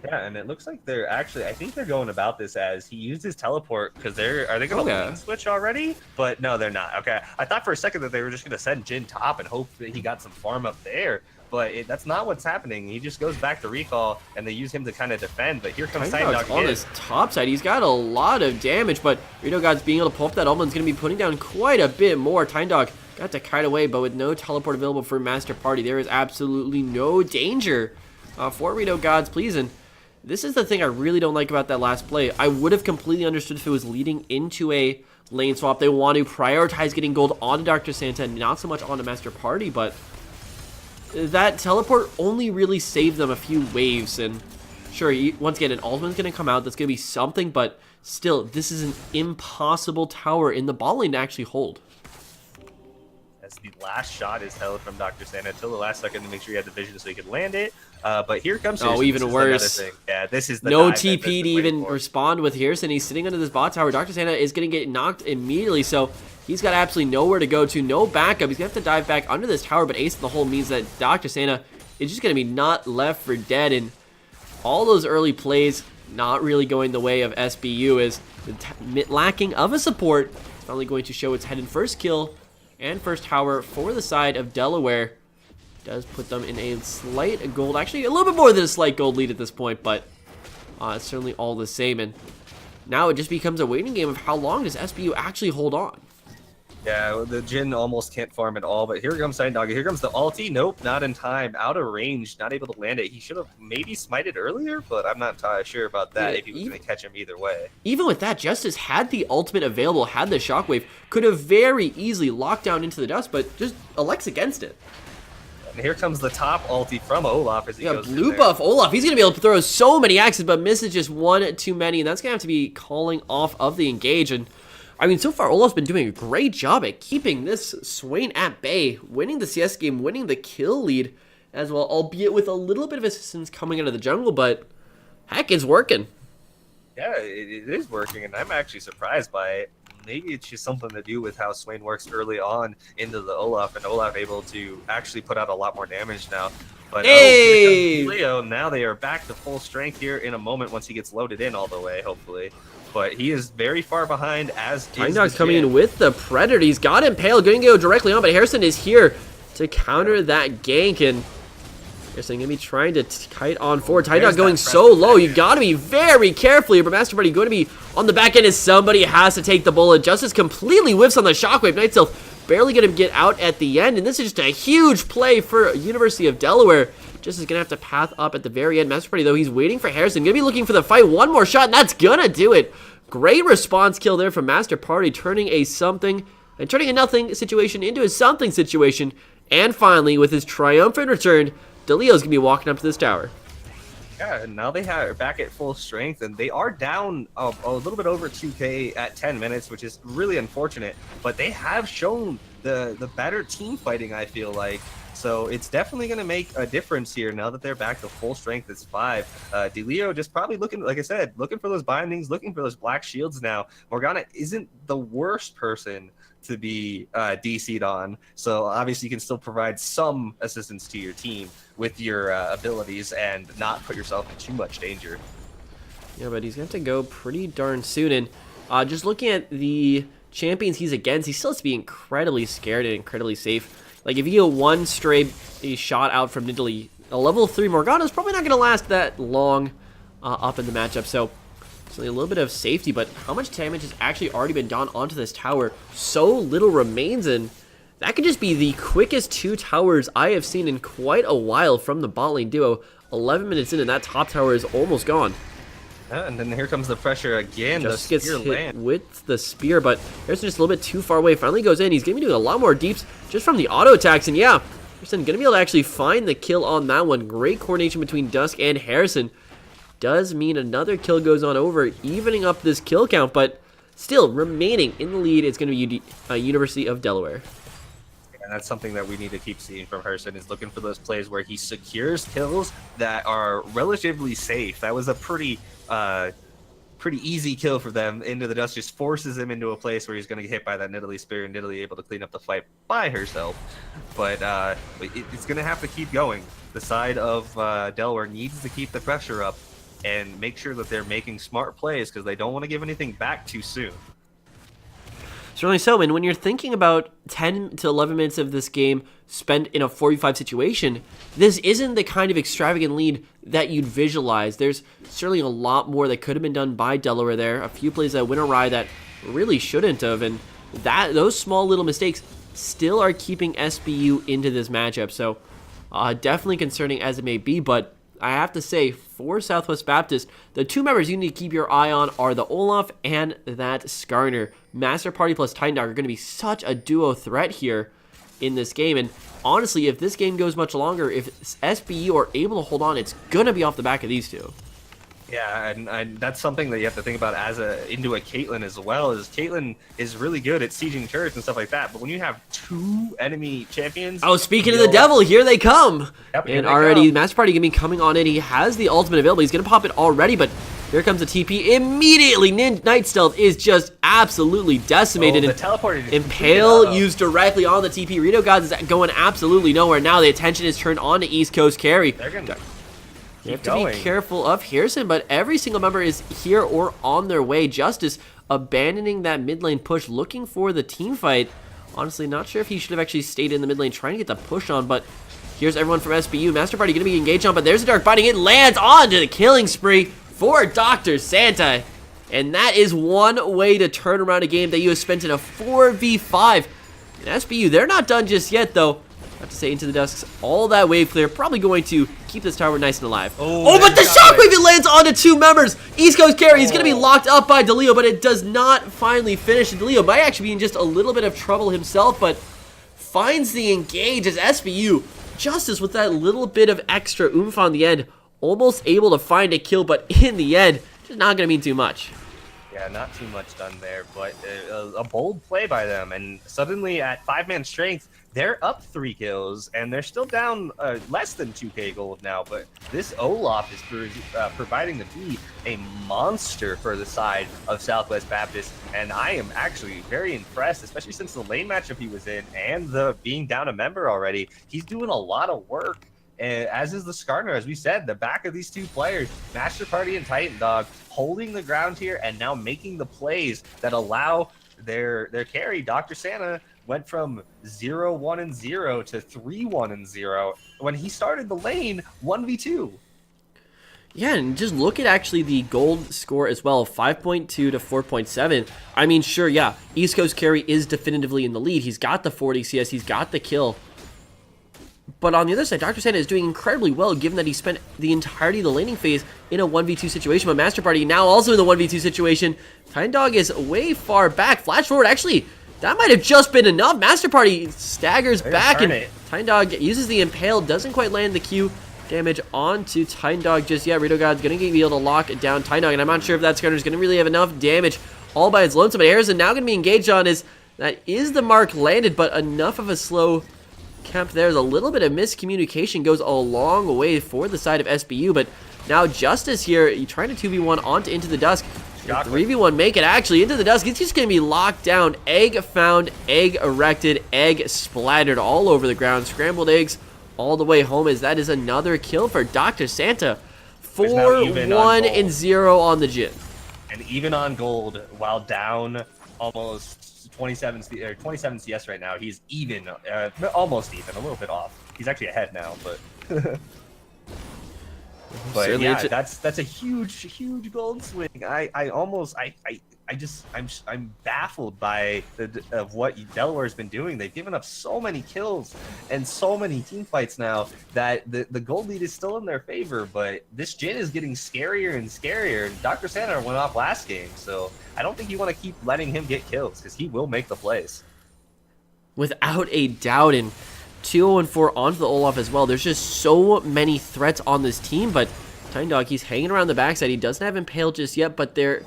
Speaker 2: Yeah, and it looks like they're actually, I think they're going about this as he used his teleport, because are they going to lane switch already? But no, they're not. Okay, I thought for a second that they were just going to send Jin top and hope that he got some farm up there, but that's not what's happening. He just goes back to recall, and they use him to kind of defend. But here comes Tiny Dog
Speaker 1: on his top side. He's got a lot of damage, but Rito God's being able to pull up that Ultimate's going to be putting down quite a bit more. Tiny Dog got to kite away, but with no teleport available for Master Party, there is absolutely no danger for Rito Gods, please. And this is the thing I really don't like about that last play. I would have completely understood if it was leading into a lane swap. They want to prioritize getting gold onto Dr. Santa and not so much onto Master Party, but that teleport only really saved them a few waves. And sure, once again, an ultimate's going to come out. That's going to be something, but still, this is an impossible tower in the bot lane to actually hold.
Speaker 2: As the last shot is held from Dr. Santa until the last second to make sure he had the vision so he could land it. But here comes Harrison.
Speaker 1: Oh, even worse.
Speaker 2: Yeah, this is the
Speaker 1: no TP to even respond with Harrison. He's sitting under this bot tower. Dr. Santa is going to get knocked immediately, so he's got absolutely nowhere to go to, no backup. He's going to have to dive back under this tower, but ace in the hole means that Dr. Santa is just going to be not left for dead, and all those early plays not really going the way of SBU, as the lacking of a support is finally going to show its head in. First kill and first tower for the side of Delaware. Does put them in a slight gold, actually a little bit more than a slight gold lead at this point, but it's certainly all the same. And now it just becomes a waiting game of how long does SBU actually hold on.
Speaker 2: Yeah, well, the Jhin almost can't farm at all, but here comes Dog. Here comes the ulti. Nope, not in time. Out of range, not able to land it. He should have maybe smited earlier, but I'm not entirely sure about that,
Speaker 1: Yeah,
Speaker 2: if he was going to catch him either way.
Speaker 1: Even with that, Justice had the ultimate available, had the shockwave, could have very easily locked down into the dust, but just elects against it.
Speaker 2: And here comes the top ulti from Olaf as he goes in
Speaker 1: blue
Speaker 2: there.
Speaker 1: buff Olaf. He's going to be able to throw so many axes, but misses just one too many, and that's going to have to be calling off of the engage. And I mean, so far, Olaf's been doing a great job at keeping this Swain at bay, winning the CS game, winning the kill lead as well, albeit with a little bit of assistance coming out of the jungle, but heck, it's working.
Speaker 2: Yeah, it is working, and I'm actually surprised by it. Maybe it's just something to do with how Swain works early on into the Olaf, and Olaf able to actually put out a lot more damage now. But
Speaker 1: hey!
Speaker 2: Leo, now they are back to full strength here in a moment once he gets loaded in all the way, hopefully. But he is very far behind, as is
Speaker 1: Dog's coming in with the Predator. He's got Impale, going to go directly on, but Harrison is here to counter that gank, and Harrison going to be trying to kite on forward. Dog going so low. You've got to be very careful here, but Master Party going to be on the back end as somebody has to take the bullet. Justice completely whiffs on the shockwave. Nightstealth barely going to get out at the end, and this is just a huge play for University of Delaware. Just is going to have to path up at the very end. Master Party, though, he's waiting for Harrison. Going to be looking for the fight. One more shot, and that's going to do it. Great response kill there from Master Party, turning a something and turning a nothing situation into a something situation. And finally, with his triumphant return, DeLeo's going to be walking up to this tower.
Speaker 2: Yeah, and now they are back at full strength, and they are down a little bit over 2K at 10 minutes, which is really unfortunate. But they have shown the better team fighting, I feel like. So it's definitely going to make a difference here now that they're back to full strength. It's 5. DeLeo just probably looking, like I said, looking for those bindings, looking for those black shields now. Morgana isn't the worst person to be DC'd on. So obviously you can still provide some assistance to your team with your abilities and not put yourself in too much danger.
Speaker 1: Yeah, but he's going to have to go pretty darn soon. And just looking at the champions he's against, he still has to be incredibly scared and incredibly safe. Like, if you get one stray shot out from Nidalee, a level 3 Morgana is probably not going to last that long up in the matchup. So, certainly a little bit of safety, but how much damage has actually already been done onto this tower? So little remains, and that could just be the quickest 2 towers I have seen in quite a while from the bot lane duo. 11 minutes in, and that top tower is almost gone.
Speaker 2: And then here comes the pressure again.
Speaker 1: Just
Speaker 2: the
Speaker 1: gets
Speaker 2: spear
Speaker 1: hit
Speaker 2: land.
Speaker 1: with the spear, but Harrison just a little bit too far away. Finally goes in. He's going to be doing a lot more deeps just from the auto attacks. And yeah, Harrison going to be able to actually find the kill on that one. Great coordination between Dusk and Harrison. Does mean another kill goes on over, evening up this kill count, but still remaining in the lead. It's going to be University of Delaware.
Speaker 2: And that's something that we need to keep seeing from Harrison, is looking for those plays where he secures kills that are relatively safe. That was a pretty easy kill for them into the dust, just forces him into a place where he's going to get hit by that Nidalee spear, and Nidalee able to clean up the fight by herself. But it's going to have to keep going. The side of Delaware needs to keep the pressure up and make sure that they're making smart plays, because they don't want to give anything back too soon.
Speaker 1: Certainly so, and when you're thinking about 10 to 11 minutes of this game spent in a 45 situation, this isn't the kind of extravagant lead that you'd visualize. There's certainly a lot more that could have been done by Delaware there. A few plays that went awry that really shouldn't have, and those small little mistakes still are keeping SBU into this matchup. So definitely concerning as it may be, but I have to say, for Southwest Baptist, the 2 members you need to keep your eye on are the Olaf and that Skarner. Master Party plus Dog are going to be such a duo threat here in this game. And honestly, if this game goes much longer, if SBU are able to hold on, it's going to be off the back of these 2.
Speaker 2: Yeah, and that's something that you have to think about as into a Caitlyn as well. Is Caitlyn is really good at sieging turrets and stuff like that, but when you have 2 enemy champions...
Speaker 1: Oh, speaking of the devil, here they come!
Speaker 2: Yep,
Speaker 1: and already, Master Party going to be coming on in. He has the ultimate available. He's going to pop it already, but here comes the TP. Immediately, Night Stealth is just absolutely decimated.
Speaker 2: The teleporter just
Speaker 1: Impale used directly on the TP. Rito Gods is going absolutely nowhere. Now the attention is turned on to East Coast Carry.
Speaker 2: They're going to...
Speaker 1: You have to be careful of Harrison, but every single member is here or on their way. Justice abandoning that mid lane push, looking for the team fight. Honestly, not sure if he should have actually stayed in the mid lane trying to get the push on, but here's everyone from SBU. Master Party going to be engaged on, but there's a Dark Binding. It lands onto the killing spree for Dr. Santa. And that is one way to turn around a game that you have spent in a 4v5. And SBU, they're not done just yet, though. I have to say, Into the Dusk's all that wave clear. Probably going to keep this tower nice and alive. Oh, but the shockwave, it lands onto 2 members. East Coast carry, he's going to be locked up by Delio, but it does not finally finish. Delio might actually be in just a little bit of trouble himself, but finds the engage as SBU, Justice with that little bit of extra oomph on the end, almost able to find a kill, but in the end, just not going to mean too much.
Speaker 2: Yeah, not too much done there, but a bold play by them, and suddenly at 5-man strength, they're up 3 kills, and they're still down less than 2k gold now, but this Olaf is providing to be a monster for the side of Southwest Baptist, and I am actually very impressed, especially since the lane matchup he was in, and the being down a member already. He's doing a lot of work. As is the Skarner, as we said, the back of these 2 players, Master Party and Titan Dog, holding the ground here and now making the plays that allow their carry, Dr. Santa, went from 0-1-0 to 3-1-0 when he started the lane 1v2.
Speaker 1: Yeah, and just look at actually the gold score as well, 5.2 to 4.7. I mean, sure, yeah, East Coast carry is definitively in the lead. He's got the 40 CS, he's got the kill. But on the other side, Dr. Santa is doing incredibly well, given that he spent the entirety of the laning phase in a 1v2 situation. But Master Party now also in the 1v2 situation. Titan Dog is way far back. Flash forward, actually, that might have just been enough. Master Party staggers back, and Titan Dog uses the Impale, doesn't quite land the Q damage onto Titan Dog just yet. Rito God's going to be able to lock down Titan Dog, and I'm not sure if that Skarner is going to really have enough damage all by its lonesome. But Harrison now going to be engaged on that is the mark landed, but enough of a slow camp. There's a little bit of miscommunication, goes a long way for the side of SBU, but now Justice here trying to 2v1 onto Into the Dusk. 3v1 make it actually. Into the Dusk, it's just going to be locked down. Egg found, egg erected, egg splattered all over the ground. Scrambled eggs all the way home, as that is another kill for Dr. Santa. 4-1-0 on the Jin.
Speaker 2: And even on gold, while down almost 27 CS right now, he's even, almost even, a little bit off. He's actually ahead now, but but certainly, yeah, that's a huge gold swing. I'm baffled by of what Delaware's been doing. They've given up so many kills and so many team fights now that the gold lead is still in their favor, but this Jin is getting scarier and scarier. Dr. Santa went off last game, so I don't think you want to keep letting him get kills, because he will make the plays.
Speaker 1: Without a doubt, and 2-0-4 onto the Olaf as well. There's just so many threats on this team, but Titan Dog, he's hanging around the backside. He doesn't have Impale just yet, but there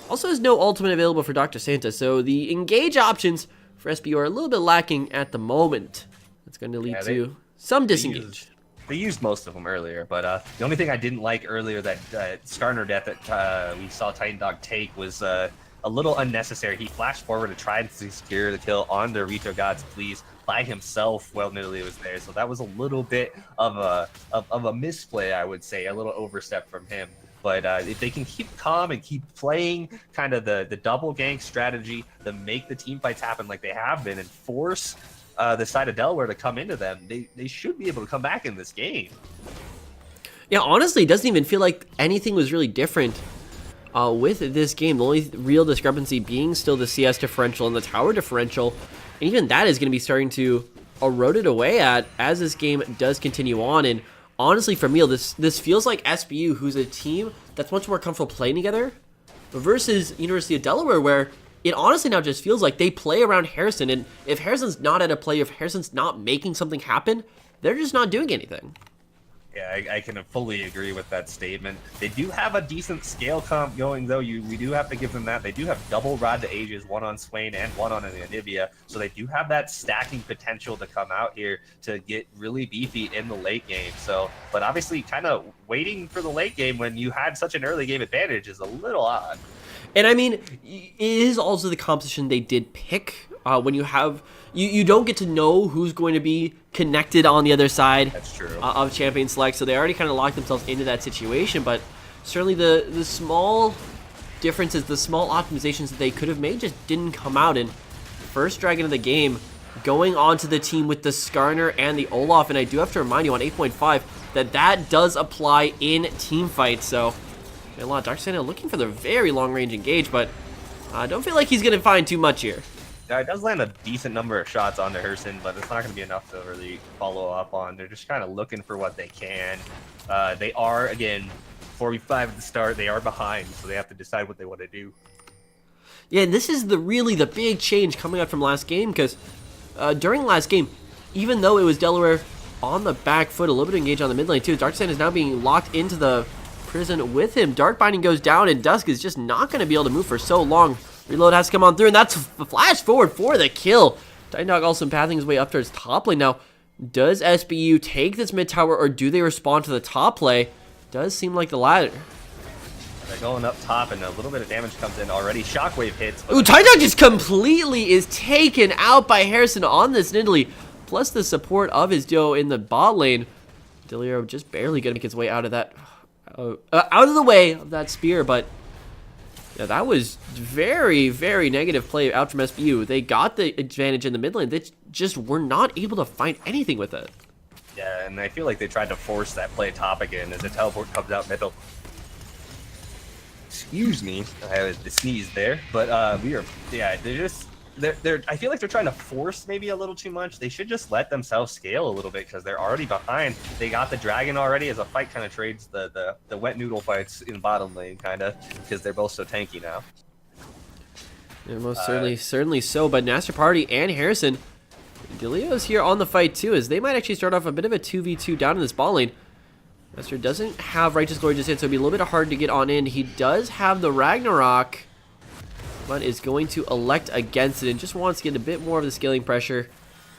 Speaker 1: also is no ultimate available for Dr. Santa, so the engage options for SBU are a little bit lacking at the moment. That's going to lead to some disengage.
Speaker 2: They used most of them earlier, but the only thing I didn't like earlier, that Skarner death that we saw Titan Dog take, was a little unnecessary. He flashed forward to try and secure the kill on the Rito God's Please by himself while Nidalee was there, so that was a little bit of a misplay, I would say, a little overstep from him. But if they can keep calm and keep playing kind of the double gank strategy to make the team fights happen like they have been, and force the side of Delaware to come into them, they should be able to come back in this game.
Speaker 1: Yeah, honestly, it doesn't even feel like anything was really different with this game. The only real discrepancy being still the CS differential and the tower differential. And even that is going to be starting to erode it away as this game does continue on. And honestly, for me, this feels like SBU, who's a team that's much more comfortable playing together, versus University of Delaware, where it honestly now just feels like they play around Harrison. And if Harrison's not at a play, if Harrison's not making something happen, they're just not doing anything.
Speaker 2: Yeah, I can fully agree with that statement. They do have a decent scale comp going, though. We do have to give them that. They do have double Rod to Ages, one on Swain and one on Anivia, so they do have that stacking potential to come out here to get really beefy in the late game. So, but obviously, kind of waiting for the late game when you had such an early game advantage is a little odd.
Speaker 1: And I mean, it is also the composition they did pick. When you have, you don't get to know who's going to be connected on the other side.
Speaker 2: That's true.
Speaker 1: Of Champion Select, so they already kind of locked themselves into that situation. But certainly the small differences, the small optimizations that they could have made just didn't come out. And first Dragon of the game going onto the team with the Skarner and the Olaf. And I do have to remind you on 8.5 that does apply in team fights. So A lot. Dr. Santa looking for the very long-range engage, but I don't feel like he's going to find too much here.
Speaker 2: Yeah, it does land a decent number of shots onto Harrison, but it's not going to be enough to really follow up on. They're just kind of looking for what they can. They are, again, 45 at the start. They are behind, so they have to decide what they want to do.
Speaker 1: Yeah, and this is really the big change coming up from last game, because during last game, even though it was Delaware on the back foot, a little bit of engage on the mid lane too, Dark Santa is now being locked into the prison with him. Dark Binding goes down, and Dusk is just not going to be able to move for so long. Reload has to come on through, and that's a flash forward for the kill. Titan Dog also pathing his way up towards top lane. Now, does SBU take this mid tower, or do they respond to the top play? Does seem like the latter.
Speaker 2: They're going up top, and a little bit of damage comes in already. Shockwave hits.
Speaker 1: Ooh, Titan Dog just completely is taken out by Harrison on this Nidalee, plus the support of his duo in the bot lane. Delaware just barely going to make his way out of that, out of the way of that spear, but yeah, that was very, very negative play out from SBU. They got the advantage in the mid lane. They just were not able to find anything with it.
Speaker 2: Yeah, and I feel like they tried to force that play top again as the teleport comes out middle. Excuse me, I had the sneeze there, but I feel like they're trying to force maybe a little too much. They should just let themselves scale a little bit because they're already behind. They got the dragon already as a fight kind of trades the wet noodle fights in bottom lane kind of because they're both so tanky now.
Speaker 1: Yeah, most certainly so. But Master Party and Harrison, Delio's here on the fight too, as they might actually start off a bit of a 2v2 down in this ball lane. Master doesn't have Righteous Glory just yet, so it'll be a little bit hard to get on in. He does have the Ragnarok, but is going to elect against it and just wants to get a bit more of the scaling pressure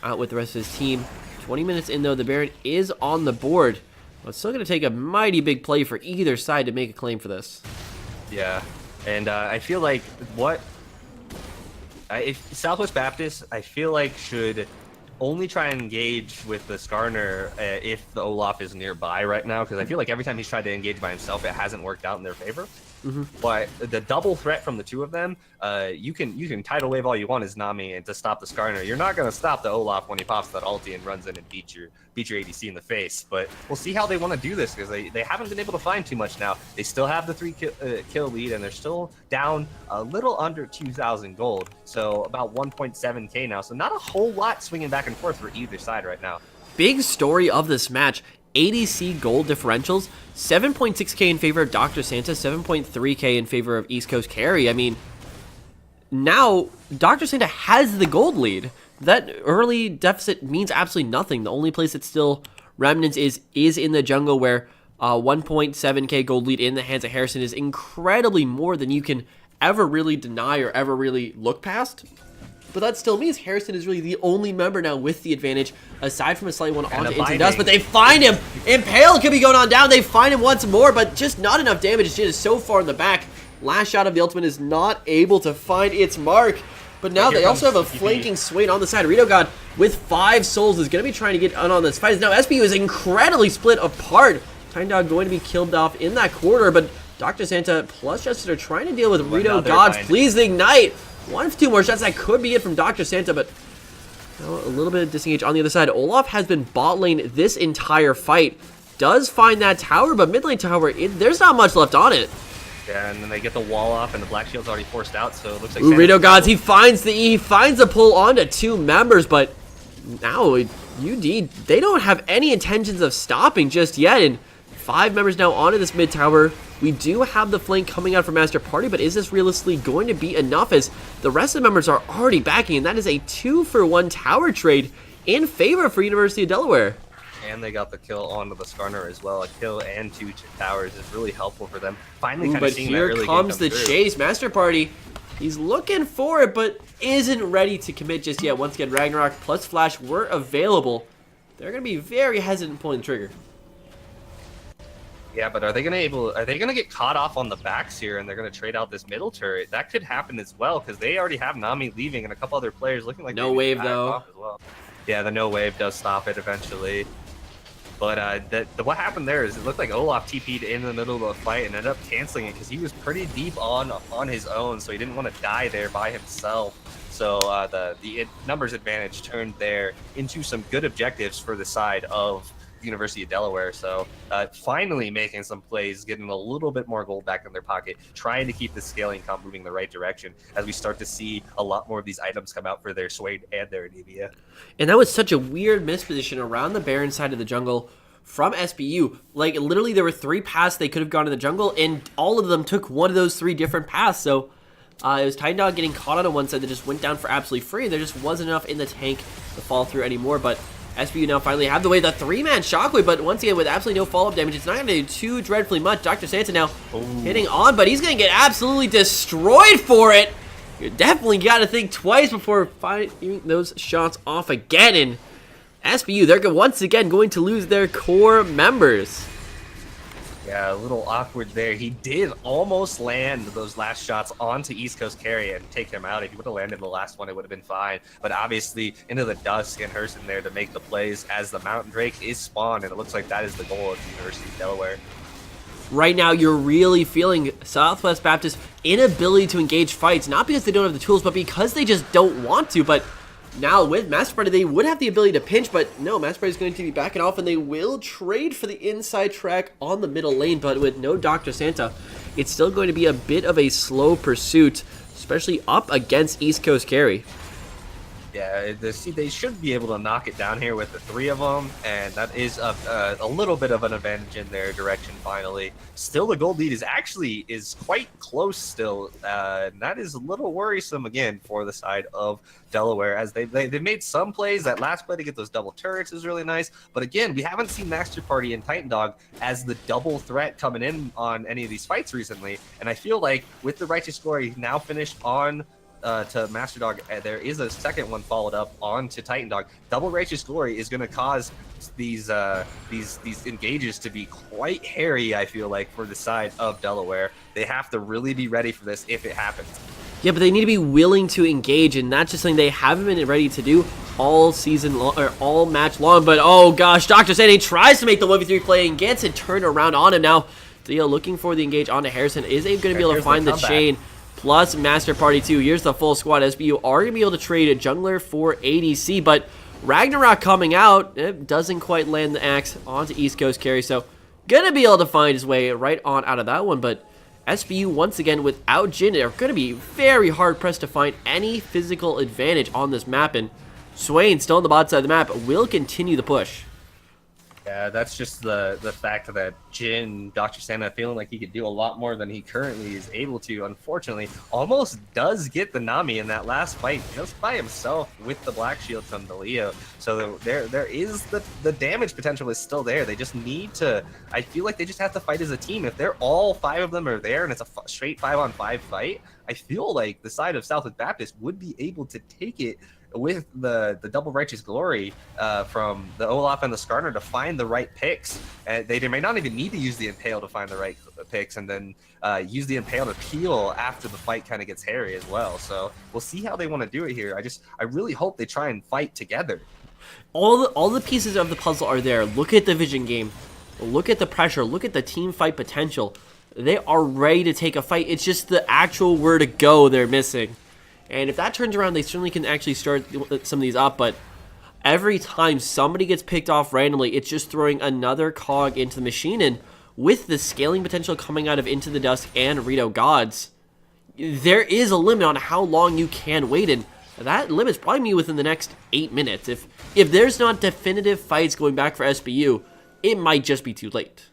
Speaker 1: out with the rest of his team. 20 minutes in, though, the Baron is on the board. But it's still going to take a mighty big play for either side to make a claim for this.
Speaker 2: Yeah, and I feel like if Southwest Baptist, I feel like should only try and engage with the Skarner if the Olaf is nearby right now, because I feel like every time he's tried to engage by himself, it hasn't worked out in their favor. But the double threat from the two of them, you can tidal wave all you want as Nami and to stop the Skarner. You're not going to stop the Olaf when he pops that ulti and runs in and beat your ADC in the face. But we'll see how they want to do this because they haven't been able to find too much now. They still have the 3 kill lead, and they're still down a little under 2,000 gold. So about 1.7k now. So not a whole lot swinging back and forth for either side right now.
Speaker 1: Big story of this match. ADC gold differentials, 7.6k in favor of Dr. Santa, 7.3k in favor of East Coast Carry. I mean, now Dr. Santa has the gold lead. That early deficit means absolutely nothing. The only place it's still remnants is in the jungle, where 1.7k gold lead in the hands of Harrison is incredibly more than you can ever really deny or ever really look past. But that still means Harrison is really the only member now with the advantage, aside from a slight one onto Instant Dust. But they find him. Impale could be going on down. They find him once more, but just not enough damage. It is so far in the back. Last shot of the ultimate is not able to find its mark. But now they also have a flanking Swain on the side. Rito God with 5 souls is going to be trying to get on this fight. Now SBU is incredibly split apart. Titan Dog going to be killed off in that quarter, but Dr. Santa plus Justice are trying to deal with Rito God's Please Ignite. 1 of 2 more shots. That could be it from Dr. Santa, but a little bit of disengage on the other side. Olaf has been bot lane this entire fight. Does find that tower, but mid lane tower, there's not much left on it.
Speaker 2: Yeah, and then they get the wall off, and the Black Shield's already forced out, so it looks like...
Speaker 1: Rito Gods, he finds the E, he finds the pull onto 2 members, but now UD, they don't have any intentions of stopping just yet, and 5 members now onto this mid tower. We do have the flank coming out from Master Party, but is this realistically going to be enough, as the rest of the members are already backing, and that is a 2-for-1 tower trade in favor for University of Delaware.
Speaker 2: And they got the kill onto the Skarner as well. A kill and 2 towers is really helpful for them. Finally kind of seeing that early game come
Speaker 1: comes the
Speaker 2: through.
Speaker 1: chase. Master Party, he's looking for it, but isn't ready to commit just yet. Once again, Ragnarok plus Flash were available. They're going to be very hesitant pulling the trigger.
Speaker 2: Yeah, but are they gonna get caught off on the backs here, and they're gonna trade out this middle turret? That could happen as well, because they already have Nami leaving and a couple other players looking like
Speaker 1: no wave though.
Speaker 2: As well. Yeah, the no wave does stop it eventually. But what happened there is it looked like Olaf TP'd in the middle of the fight and ended up canceling it because he was pretty deep on his own, so he didn't want to die there by himself. So the numbers advantage turned there into some good objectives for the side of University of Delaware. So finally making some plays, getting a little bit more gold back in their pocket, trying to keep the scaling comp moving the right direction as we start to see a lot more of these items come out for their Swain and their Anivia.
Speaker 1: And that was such a weird misposition around the Baron side of the jungle from SBU. Like, literally, there were 3 paths they could have gone to the jungle, and all of them took one of those 3 different paths. So it was Titan Dog getting caught on one side that just went down for absolutely free. There just wasn't enough in the tank to fall through anymore. But SBU now finally have the way, the 3-man shockwave, but once again with absolutely no follow-up damage. It's not going to do too dreadfully much. Dr. Santa now hitting on, but he's going to get absolutely destroyed for it. You definitely got to think twice before firing those shots off again. And SBU, they're once again going to lose their core members.
Speaker 2: Yeah, a little awkward there. He did almost land those last shots onto East Coast Carry and take him out. If he would have landed the last one, it would have been fine. But obviously, into the dusk and Hurston there to make the plays as the Mountain Drake is spawned, and it looks like that is the goal of the University of Delaware.
Speaker 1: Right now, you're really feeling Southwest Baptist's inability to engage fights, not because they don't have the tools, but because they just don't want to. But now with Master Party, they would have the ability to pinch, but no, Master Party is going to be backing off, and they will trade for the inside track on the middle lane. But with no Dr. Santa, it's still going to be a bit of a slow pursuit, especially up against East Coast Carry.
Speaker 2: Yeah, they should be able to knock it down here with the 3 of them, and that is a little bit of an advantage in their direction finally. Still, the gold lead is quite close still, and that is a little worrisome again for the side of Delaware, as they made some plays. That last play to get those double turrets is really nice, but again, we haven't seen Master Party and Titan Dog as the double threat coming in on any of these fights recently, and I feel like with the Righteous Glory now finished on to Master Dog, there is a second one followed up on to Titan Dog. Double Righteous Glory is going to cause these engages to be quite hairy, I feel like, for the side of Delaware. They have to really be ready for this if it happens.
Speaker 1: Yeah, but they need to be willing to engage, and that's just something they haven't been ready to do all season long, or all match long. But oh gosh, Dr. Santa tries to make the 1v3 play and gets it turned around on him. Now Theo looking for the engage onto Harrison. Is going to be able to find the chain plus Master Party 2. Here's the full squad. SBU are going to be able to trade a jungler for ADC, but Ragnarok coming out, it doesn't quite land the axe onto East Coast Carry, so going to be able to find his way right on out of that one. But SBU, once again, without Jin, are going to be very hard-pressed to find any physical advantage on this map, and Swain, still on the bot side of the map, will continue the push.
Speaker 2: Yeah, that's just the fact that Jin, Dr. Santa, feeling like he could do a lot more than he currently is able to, unfortunately, almost does get the Nami in that last fight just by himself with the Black Shield from the Leo. So there is the damage potential is still there. They just need to, I feel like they just have to fight as a team. If they're all 5 of them are there and it's a straight 5-on-5 fight, I feel like the side of Southwest Baptist would be able to take it with the double Righteous Glory from the Olaf and the Skarner to find the right picks. They may not even need to use the Impale to find the right picks, and then use the Impale to peel after the fight kind of gets hairy as well. So we'll see how they want to do it here. I really hope they try and fight together.
Speaker 1: All the pieces of the puzzle are there. Look at the vision game. Look at the pressure. Look at the team fight potential. They are ready to take a fight. It's just the actual where to go they're missing. And if that turns around, they certainly can actually start some of these up, but every time somebody gets picked off randomly, it's just throwing another cog into the machine, and with the scaling potential coming out of Into the Dusk and Rito Gods, there is a limit on how long you can wait, and that limit's probably me within the next 8 minutes. If there's not definitive fights going back for SBU, it might just be too late.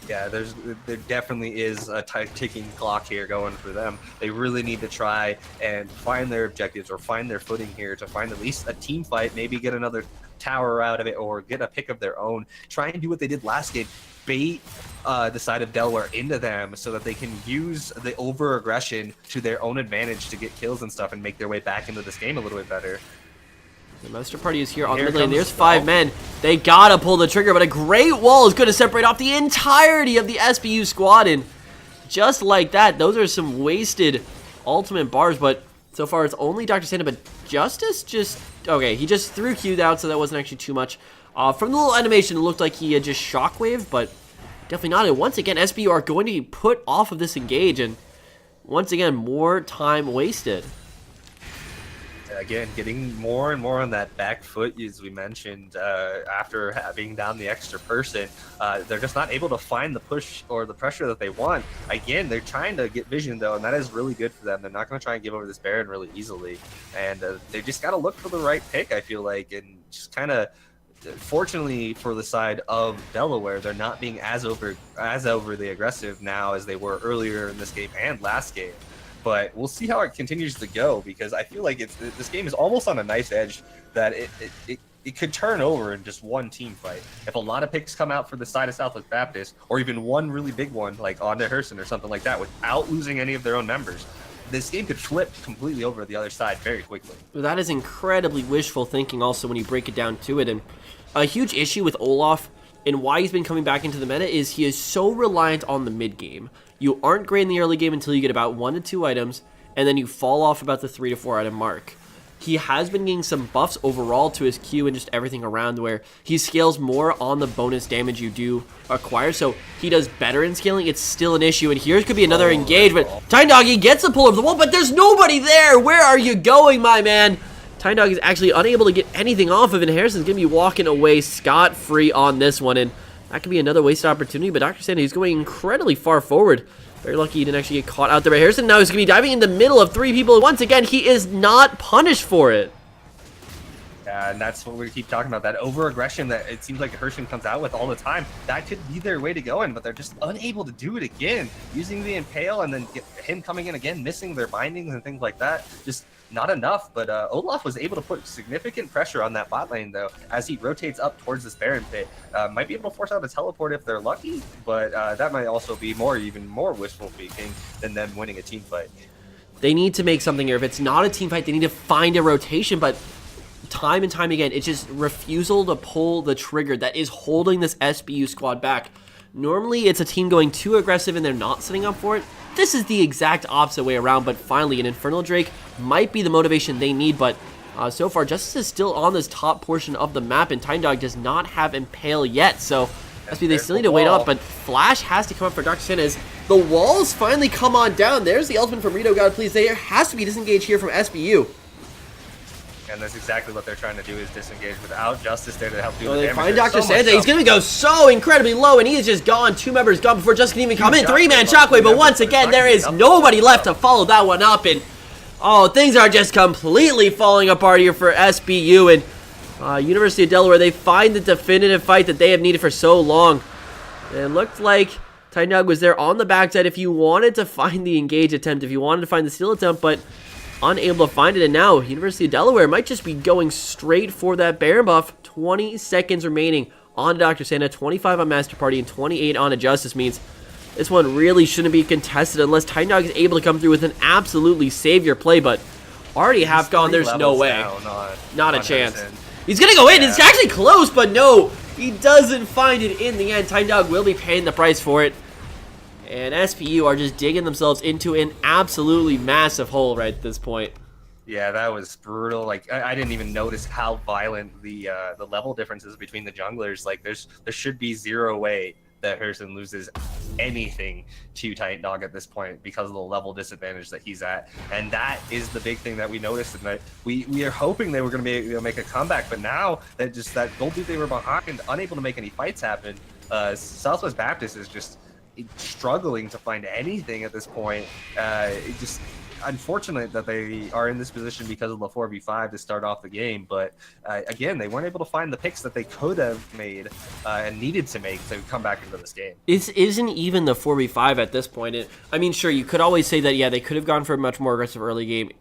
Speaker 2: Yeah, there definitely is a ticking clock here going for them. They really need to try and find their objectives or find their footing here to find at least a team fight, maybe get another tower out of it or get a pick of their own. Try and do what they did last game, bait the side of Delaware into them so that they can use the over-aggression to their own advantage to get kills and stuff and make their way back into this game a little bit better.
Speaker 1: The Master Party is here on the mid lane. There's 5 men. They gotta pull the trigger, but a great wall is going to separate off the entirety of the SBU squad. And just like that, those are some wasted ultimate bars. But so far, it's only Dr. Santa. But Justice just... Okay, he just threw Q down, so that wasn't actually too much. From the little animation, it looked like he had just shockwaved, but definitely not. And once again, SBU are going to be put off of this engage. And once again, more time wasted.
Speaker 2: Again, getting more and more on that back foot, as we mentioned, after having down the extra person. They're just not able to find the push or the pressure that they want. Again, they're trying to get vision, though, and that is really good for them. They're not going to try and give over this Baron really easily. And they just got to look for the right pick, I feel like, and just kind of... Fortunately for the side of Delaware, they're not being as overly aggressive now as they were earlier in this game and last game. But we'll see how it continues to go, because I feel like this game is almost on a nice edge that it could turn over in just one team fight. If a lot of picks come out for the side of Southwest Baptist, or even one really big one like onto Herson or something like that, without losing any of their own members, this game could flip completely over to the other side very quickly.
Speaker 1: Well, that is incredibly wishful thinking also when you break it down to it. And a huge issue with Olaf and why he's been coming back into the meta is he is so reliant on the mid game. You aren't great in the early game until you get about 1 to 2 items, and then you fall off about the 3 to 4 item mark. He has been getting some buffs overall to his Q and just everything around, where he scales more on the bonus damage you do acquire, so he does better in scaling. It's still an issue, and here could be another engagement. Tiny Dog, he gets the pull over the wall, but there's nobody there. Where are you going, my man? Tiny Dog is actually unable to get anything off of it, and Harrison's going to be walking away scot-free on this one, and that could be another wasted opportunity, but Dr. Santa, he's going incredibly far forward. Very lucky he didn't actually get caught out there by Harrison. Now he's going to be diving in the middle of 3 people. Once again, he is not punished for it.
Speaker 2: And that's what we keep talking about, that over-aggression that it seems like Herson comes out with all the time. That could be their way to go in, but they're just unable to do it again. Using the Impale and then him coming in again, missing their bindings and things like that. Just not enough, but Olaf was able to put significant pressure on that bot lane, though, as he rotates up towards this Baron pit. Might be able to force out a teleport if they're lucky, but that might also be even more wishful thinking than them winning a team fight.
Speaker 1: They need to make something here. If it's not a team fight, they need to find a rotation, but time and time again, it's just refusal to pull the trigger that is holding this SBU squad back. Normally, it's a team going too aggressive and they're not setting up for it. This is the exact opposite way around, but finally, an Infernal Drake might be the motivation they need, but so far, Justice is still on this top portion of the map, and Tiny Dog does not have Impale yet, so SB, they still need to wait up, but Flash has to come up for Dr. Santa as the walls finally come on down. There's the ultimate from Rito God, please. There has to be disengage here from SBU.
Speaker 2: And that's exactly what they're trying to do, is disengage without Justice there to help do the
Speaker 1: They
Speaker 2: damage.
Speaker 1: find Dr. Santa. He's going to go so incredibly low, and he is just gone. 2 members gone before Justice can even come in. 3-man shockwave, but once again, there is nobody left to follow that one up, and oh, things are just completely falling apart here for SBU, and University of Delaware, they find the definitive fight that they have needed for so long. It looked like Tiny Dog was there on the backside if you wanted to find the engage attempt, if you wanted to find the steal attempt, but unable to find it, and now University of Delaware might just be going straight for that Baron buff. 20 seconds remaining on Dr. Santa, 25 on Master Party, and 28 on Justice means this one really shouldn't be contested unless Tiny Dog is able to come through with an absolutely savior play, but already half gone, there's no way. Not a chance. He's gonna go in, it's actually close, but no, he doesn't find it in the end. Tiny Dog will be paying the price for it. And SPU are just digging themselves into an absolutely massive hole right at this point.
Speaker 2: Yeah, that was brutal. Like, I didn't even notice how violent the level differences between the junglers. Like, there should be 0 way that Herson loses anything to Tiny Dog at this point because of the level disadvantage that he's at. And that is the big thing that we noticed. And that we are hoping they were going to be able to make a comeback, but now that just that gold dude they were behind, unable to make any fights happen, Southwest Baptist is just struggling to find anything at this point. It just unfortunate that they are in this position because of the 4v5 to start off the game, but again, they weren't able to find the picks that they could have made and needed to make to come back into this game.
Speaker 1: This isn't even the 4v5 at this point. I mean, sure, you could always say that, yeah, they could have gone for a much more aggressive early game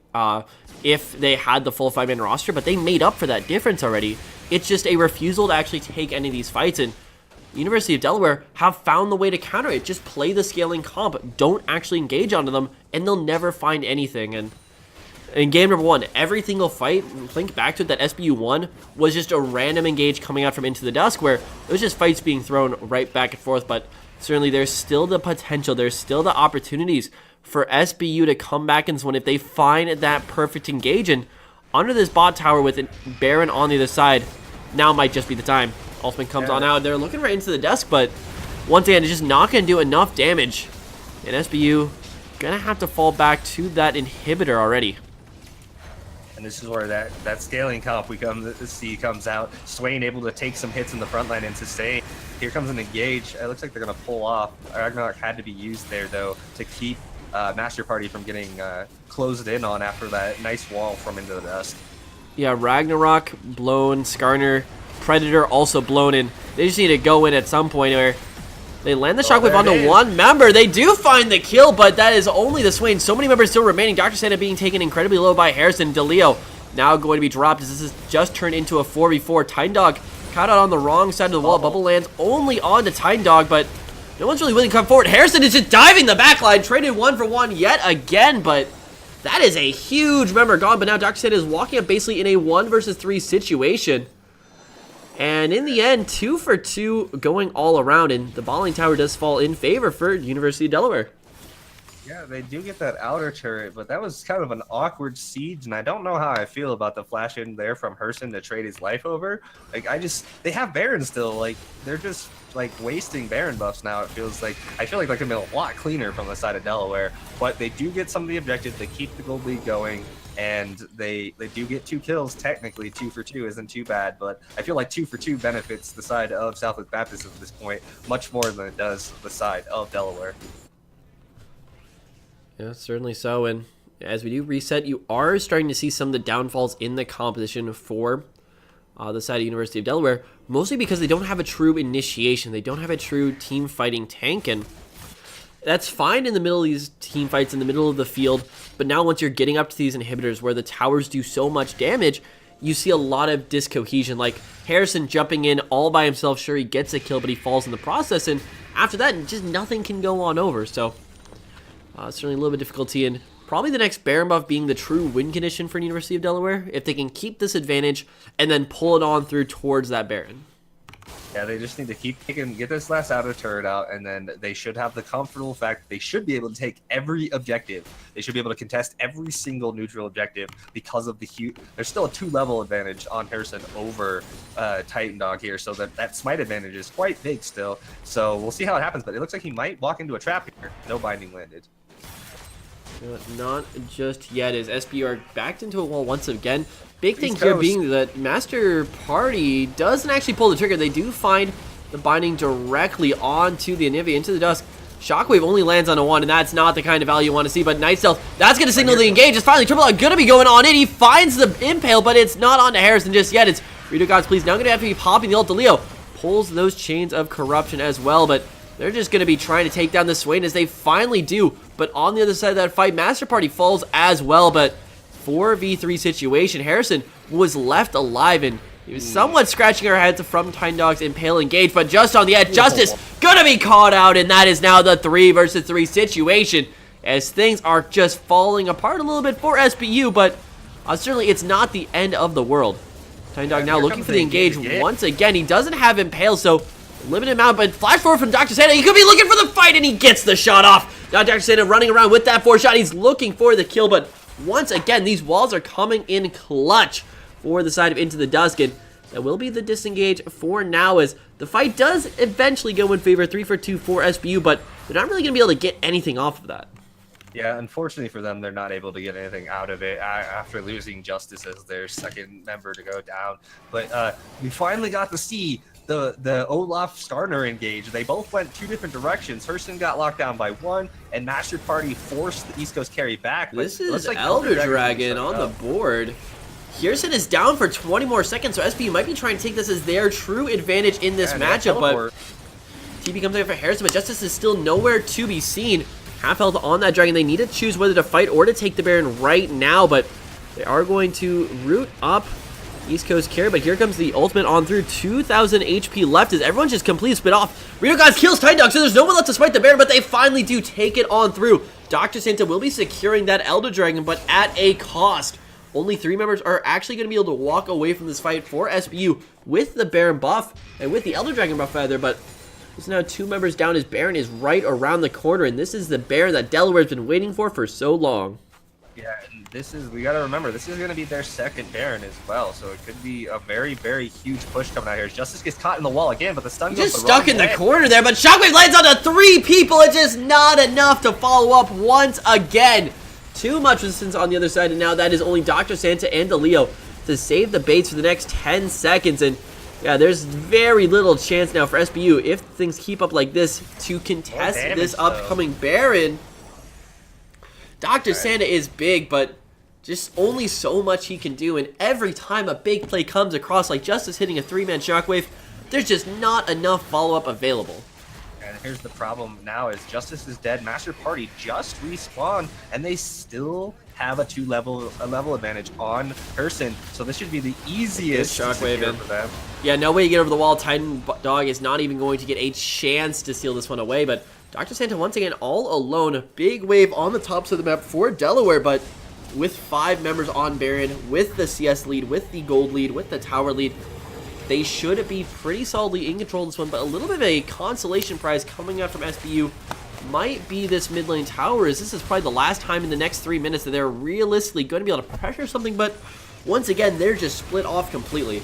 Speaker 1: if they had the full 5-man roster, but they made up for that difference already. It's just a refusal to actually take any of these fights, and University of Delaware have found the way to counter it. Just play the scaling comp. Don't actually engage onto them, and they'll never find anything. And in game number 1, every single fight, think back to it, that SBU won was just a random engage coming out from Into the Dusk, where it was just fights being thrown right back and forth. But certainly there's still the potential, there's still the opportunities for SBU to come back in this one if they find that perfect engage. And under this bot tower with Baron on the other side, now might just be the time. Ultimate comes on out. They're looking right into the desk, but once again, it's just not going to do enough damage. And SBU going to have to fall back to that inhibitor already.
Speaker 2: And this is where that scaling comp we see comes out. Swain able to take some hits in the front line and sustain. Here comes an engage. It looks like they're going to pull off. Ragnarok had to be used there, though, to keep Master Party from getting closed in on after that nice wall from Into the Dust.
Speaker 1: Yeah, Ragnarok blown, Skarner, Predator also blown in. They just need to go in at some point where they land the shockwave onto one member. They do find the kill, but that is only the Swain. So many members still remaining. Dr. Santa being taken incredibly low by Harrison. DeLeo now going to be dropped as this has just turned into a 4v4. Titan Dog caught out on the wrong side of the wall. Bubble lands only onto Titan Dog, but no one's really willing to come forward. Harrison is just diving the backline. Traded 1-for-1 yet again, but that is a huge member gone. But now Dr. Santa is walking up basically in a 1 versus 3 situation. And in the end, 2 for 2 going all around, and the balling tower does fall in favor for University of Delaware.
Speaker 2: Yeah, they do get that outer turret, but that was kind of an awkward siege, and I don't know how I feel about the flash in there from Herson to trade his life over. Like, they have Baron still, like, they're just, like, wasting Baron buffs now, it feels like. I feel like they could be a lot cleaner from the side of Delaware, but they do get some of the objectives, they keep the gold lead going, and they do get 2 kills. Technically 2 for 2 isn't too bad, but I feel like 2 for 2 benefits the side of Southwick Baptist at this point much more than it does the side of Delaware.
Speaker 1: Yeah, certainly so. And as we do reset, you are starting to see some of the downfalls in the composition for the side of University of Delaware, mostly because they don't have a true initiation. They don't have a true team fighting tank, and that's fine in the middle of these team fights, in the middle of the field, but now once you're getting up to these inhibitors where the towers do so much damage, you see a lot of discohesion, like Harrison jumping in all by himself. Sure, he gets a kill, but he falls in the process, and after that, just nothing can go on over. So certainly a little bit of difficulty, and probably the next Baron buff being the true win condition for University of Delaware, if they can keep this advantage and then pull it on through towards that Baron.
Speaker 2: Yeah, they just need to get this last outer turret out, and then they should have the comfortable fact that they should be able to take every objective. They should be able to contest every single neutral objective because of the huge. There's still a 2-level advantage on Harrison over Titan Dog here, so that smite advantage is quite big still. So we'll see how it happens, but it looks like he might walk into a trap here. No binding landed.
Speaker 1: Not just yet, as SB are backed into a wall once again. Big thing here being that Master Party doesn't actually pull the trigger. They do find the binding directly onto the Anivia, into the Dusk. Shockwave only lands on a 1, and that's not the kind of value you want to see, but Night Stealth, that's going to signal the engage. It's finally Triple Out going to be going on it. He finds the Impale, but it's not onto Harrison just yet. It's Rito Gods Please now going to have to be popping the ult. Leo pulls those chains of corruption as well, but they're just going to be trying to take down the Swain as they finally do. But on the other side of that fight, Master Party falls as well, but 4v3 situation. Harrison was left alive, and he was somewhat scratching our heads from Titan Dog's Impale engage, but just on the edge, Justice gonna be caught out, and that is now the 3 versus 3 situation, as things are just falling apart a little bit for SBU, but certainly it's not the end of the world. Titan Dog now looking for the engage once again. He doesn't have Impale, so limited amount, but flash forward from Dr. Santa. He could be looking for the fight, and he gets the shot off. Now Dr. Santa running around with that 4 shot. He's looking for the kill, but once again, these walls are coming in clutch for the side of Into the Dusk, and that will be the disengage for now, as the fight does eventually go in favor. 3 for 2 for SBU, but they're not really going to be able to get anything off of that.
Speaker 2: Yeah, unfortunately for them, they're not able to get anything out of it after losing Justice as their second member to go down. But we finally got to see the Olaf Skarner engage. They both went 2 different directions. Hurston got locked down by 1, and Master Party forced the East Coast carry back.
Speaker 1: This is like Elder Dragon on the board. Harrison is down for 20 more seconds, so SBU might be trying to take this as their true advantage in this matchup, but TB comes in for Harrison, but Justice is still nowhere to be seen. Half health on that Dragon. They need to choose whether to fight or to take the Baron right now, but they are going to root up East Coast carry, but here comes the ultimate on through. 2,000 HP left as everyone's just completely split off. Rito Gods kills Titan Dog, so there's no one left to smite the Baron, but they finally do take it on through. Dr. Santa will be securing that Elder Dragon, but at a cost. Only 3 members are actually going to be able to walk away from this fight for SBU with the Baron buff and with the Elder Dragon buff rather, but there's now 2 members down as Baron is right around the corner, and this is the Baron that Delaware's been waiting for so long.
Speaker 2: Yeah, and this is, we got to remember, this is going to be their second Baron as well, so it could be a very, very huge push coming out here. Justice gets caught in the wall again, but the stun goes
Speaker 1: just stuck in the corner there, but Shockwave lands onto 3 people. It's just not enough to follow up once again. Too much resistance on the other side, and now that is only Dr. Santa and DeLeo to save the baits for the next 10 seconds. And yeah, there's very little chance now for SBU, if things keep up like this, to contest this upcoming Baron. Dr. Santa is big, but just only so much he can do, and every time a big play comes across, like Justice hitting a 3-man shockwave, there's just not enough follow-up available.
Speaker 2: And here's the problem now is Justice is dead. Master Party just respawned, and they still have a level advantage on Herson. So this should be the easiest
Speaker 1: shockwave in
Speaker 2: for them.
Speaker 1: Yeah, no way to get over the wall. Titan Dog is not even going to get a chance to steal this one away, but Dr. Santa once again all alone. A big wave on the tops of the map for Delaware, but with 5 members on Baron, with the CS lead, with the gold lead, with the tower lead, they should be pretty solidly in control of this one, but a little bit of a consolation prize coming out from SBU might be this mid lane tower, as this is probably the last time in the next 3 minutes that they're realistically going to be able to pressure something, but once again, they're just split off completely.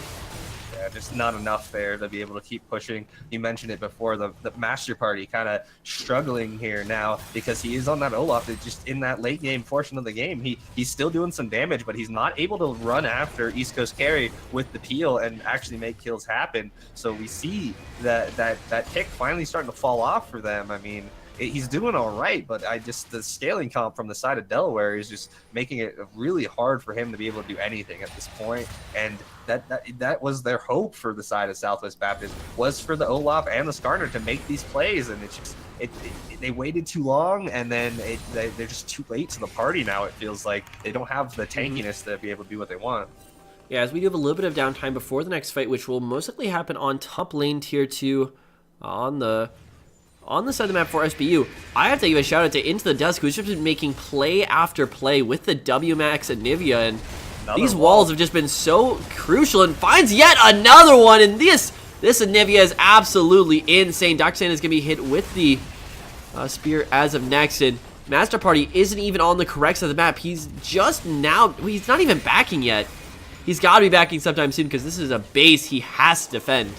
Speaker 2: Yeah, just not enough there to be able to keep pushing. You mentioned it before, the Master Party kind of struggling here now because he is on that Olaf. That's just in that late game portion of the game. He's still doing some damage, but he's not able to run after East Coast carry with the peel and actually make kills happen. So we see that pick finally starting to fall off for them. I mean, he's doing all right, but the scaling comp from the side of Delaware is just making it really hard for him to be able to do anything at this point. And that was their hope for the side of Southwest Baptist, was for the Olaf and the Skarner to make these plays, and it's just they waited too long, and then they're just too late to the party now. It feels like they don't have the tankiness to be able to do what they want.
Speaker 1: Yeah, as we do have a little bit of downtime before the next fight, which will most likely happen on top lane tier 2 on the side of the map for SBU. I have to give a shout out to Into the Dusk, who's just been making play after play with the WMAX and Nivea, and these walls have just been so crucial, and finds yet another one, and this Nivea is absolutely insane. Dr. Santa is going to be hit with the spear as of next, and Master Party isn't even on the correct side of the map. He's just now, he's not even backing yet. He's got to be backing sometime soon, because this is a base he has to defend.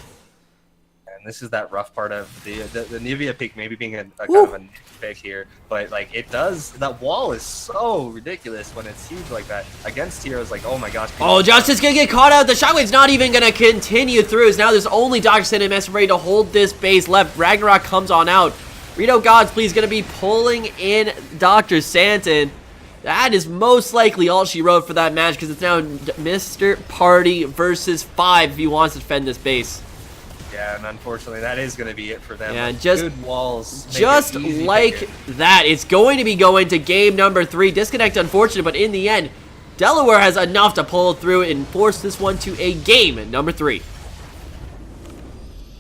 Speaker 2: And this is that rough part of the Nivea pick maybe being a kind of a pick here, but like that wall is so ridiculous when it's huge like that against heroes. Like, oh my gosh.
Speaker 1: Oh, Justice gonna get caught out. The shockwave's not even gonna continue through. Now there's only Dr. Santa and Master Party to hold this base left. Ragnarok comes on out. Rito Gods, please, gonna be pulling in Dr. Santa. And that is most likely all she wrote for that match, because it's now Mr. Party versus 5 if he wants to defend this base.
Speaker 2: Yeah, and unfortunately, that is going to be it for them.
Speaker 1: Yeah,
Speaker 2: like,
Speaker 1: just
Speaker 2: good walls.
Speaker 1: Just like that, it's going to be going to game number 3. Disconnect, unfortunate, but in the end, Delaware has enough to pull through and force this one to a game number 3.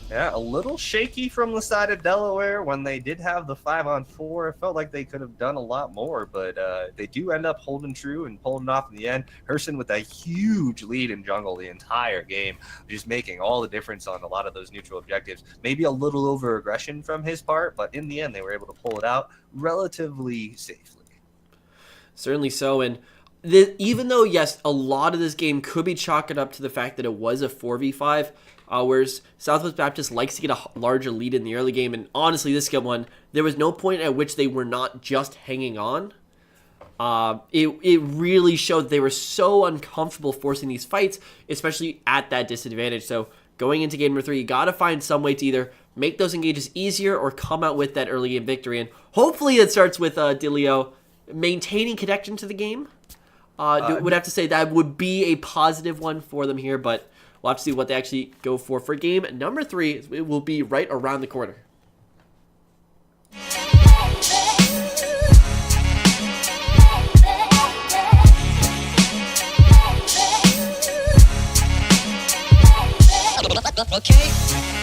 Speaker 2: Yeah, a little shaky from the side of Delaware when they did have the 5-on-4. It felt like they could have done a lot more, but they do end up holding true and pulling it off in the end. Herson with a huge lead in jungle the entire game, just making all the difference on a lot of those neutral objectives. Maybe a little over-aggression from his part, but in the end, they were able to pull it out relatively safely.
Speaker 1: Certainly so, and even though, yes, a lot of this game could be chalked up to the fact that it was a 4v5, whereas Southwest Baptist likes to get a larger lead in the early game, and honestly, this one, there was no point at which they were not just hanging on. It really showed that they were so uncomfortable forcing these fights, especially at that disadvantage. So going into game number 3, you got to find some way to either make those engages easier or come out with that early game victory, and hopefully it starts with Deleo maintaining connection to the game. Would have to say that would be a positive one for them here, but we'll have to see what they actually go for game number 3. It will be right around the corner.
Speaker 3: Okay.